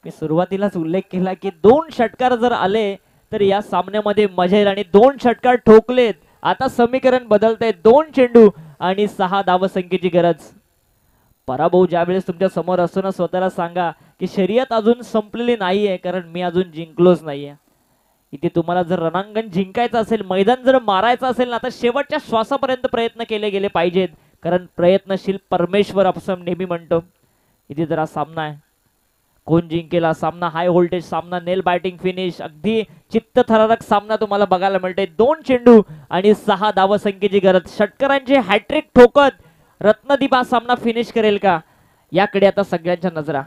S2: मी सुरुवातीलाच उल्लेख केला की 2 षटकार जर आले तर या सामन्यामध्ये मजा येईल आणि 2 षटकार ठोकलेत. आता समीकरण बदलतंय. 2 चेंडू आणि 6 धावसंख्येची गरज. पराभव ज्यावेळेस तुमच्या समोर असतो ना, स्वतःला सांगा की शर्यत अजून संपलेली नाहीये, कारण मी अजून जिंकलोच नाहीये. इथे तुम्हाला जर रणांगण जिंकायचं असेल, मैदान जर मारायचं असेल ना, तर शेवटच्या श्वासापर्यंत प्रयत्न केले गेले पाहिजेत, कारण प्रयत्नशील परमेश्वर असं नेहमी म्हणतो. इथे जरा सामना आहे. कोण जिंकेल हा सामना? हाय व्होल्टेज सामना, नेल बॅटिंग फिनिश, अगदी चित्तथरारक सामना तुम्हाला बघायला मिळतोय. 2 चेंडू आणि 6 धावसंख्येची गरज. षटकरांचे हॅट्रिक ठोकत रत्नदीप हा सामना फिनिश करेल का, याकडे आता सगळ्यांच्या नजरा.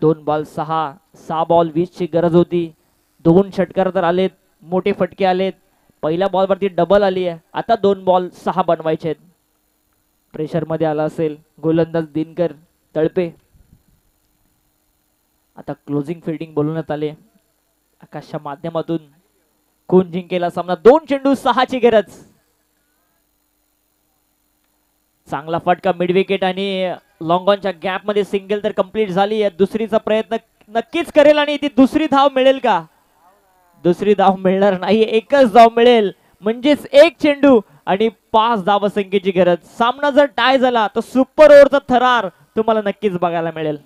S2: 2 बॉल 6 बॉल 20 ची गरज होती. 2 षटकार तर आलेत, मोठे फटके आलेत. पहिल्या बॉल वरती डबल आली आहे. आता 2 बॉल 6 बनवायचे आहेत. प्रेशर मध्ये आला असेल गोलंदाज दिनकर तळपे. आता क्लोजिंग फिल्डिंग बोलवण्यात आले आकाशच्या माध्यमातून. कोण जिंकेल हा सामना? 2 चेंडू 6 ची गरज. चांगला फटका मिड विकेट आणि लॉंग ऑनच्या गॅप मध्ये सिंगल तर कंप्लीट झाली आहे. दुसरीचा प्रयत्न नक्कीच करेल आणि ती दुसरी धाव मिळेल का? दुसरी धाव मिळणार नाही, एकच धाव मिळेल. म्हणजेच 1 चेंडू आणि 5 धावसंख्येची गरज. सामना जर टाय झाला तर सुपर ओव्हरचा थरार तुम्हाला नक्कीच बघायला मिळेल.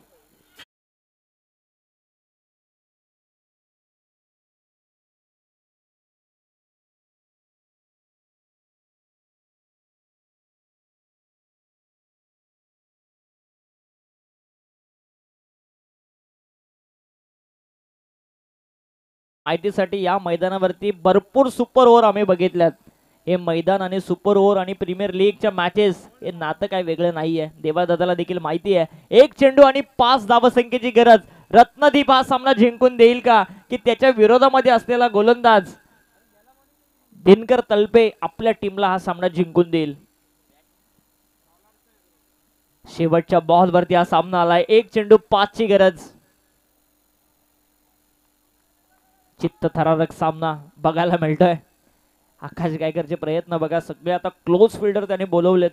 S2: माहितीसाठी या मैदानावरती भरपूर सुपर ओव्हर आम्ही बघितल्यात. हे मैदान आणि सुपर ओव्हर आणि प्रीमियर लीगच्या मॅचेस हे नातं काय वेगळं नाहीये. देवादादाला देखील माहिती आहे. 1 चेंडू आणि 5 धावसंख्येची गरज. रत्नदीप हा सामना जिंकून देईल का, की त्याच्या विरोधामध्ये असलेला गोलंदाज दिनकर तळपे आपल्या टीमला हा सामना जिंकून देईल? शेवटच्या बॉल वरती हा सामना आलाय. 1 चेंडू 5 ची गरज. चित्तथरारक सामना बघायला मिळतोय. आकाश गायकरचे प्रयत्न बघा, सगळे आता क्लोज फिल्डर त्याने बोलवलेत.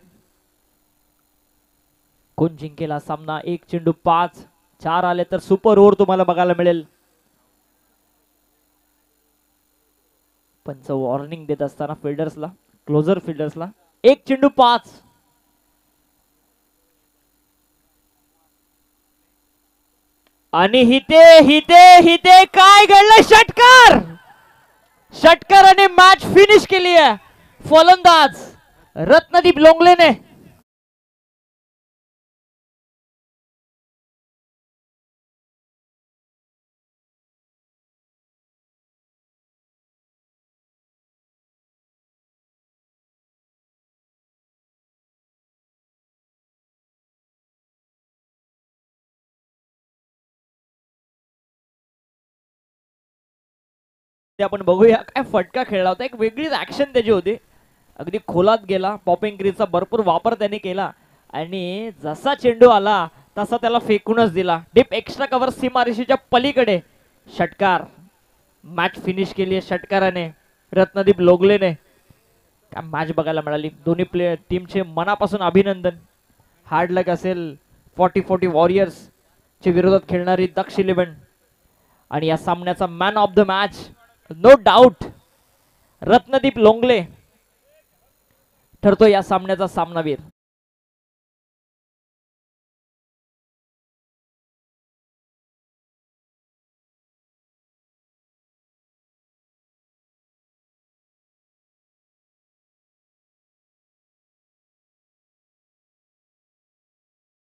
S2: कोण जिंकेल हा सामना? 1 चेंडू 5, 4 आले तर सुपर ओव्हर तुम्हाला बघायला मिळेल. पंच वॉर्निंग देत असताना फिल्डर्सला, क्लोजर फिल्डर्सला. 1 चेंडू 5. आणि हिते हिते हिते काय घडलं? षटकाराने मॅच फिनिश केली आहे. फलंदाज रत्नदीप लोंगलेने. ते आपण बघूया काय फटका खेळला होता. एक वेगळीच ऍक्शन त्याची होती. अगदी खोलात गेला. पॉपिंग क्रीजचा भरपूर वापर त्याने केला आणि जसा चेंडू आला तसा त्याला फेकूनच दिला. डीप एक्स्ट्रा कव्हर सीमारेषेच्या पलीकडे. षटकार. मॅच फिनिश केली आहे षटकाराने, रत्नदीप लोगलेने. काय मॅच बघायला मिळाली. दोन्ही प्लेयर टीमचे मनापासून अभिनंदन. हार्ड लक असेल 40-40 वॉरियर्स च्या विरोधात खेळणारी दक्ष 11 आणि या सामन्याचा man of the match no doubt Ratnadeep Longle ठरतो या सामन्याचा सामनावीर.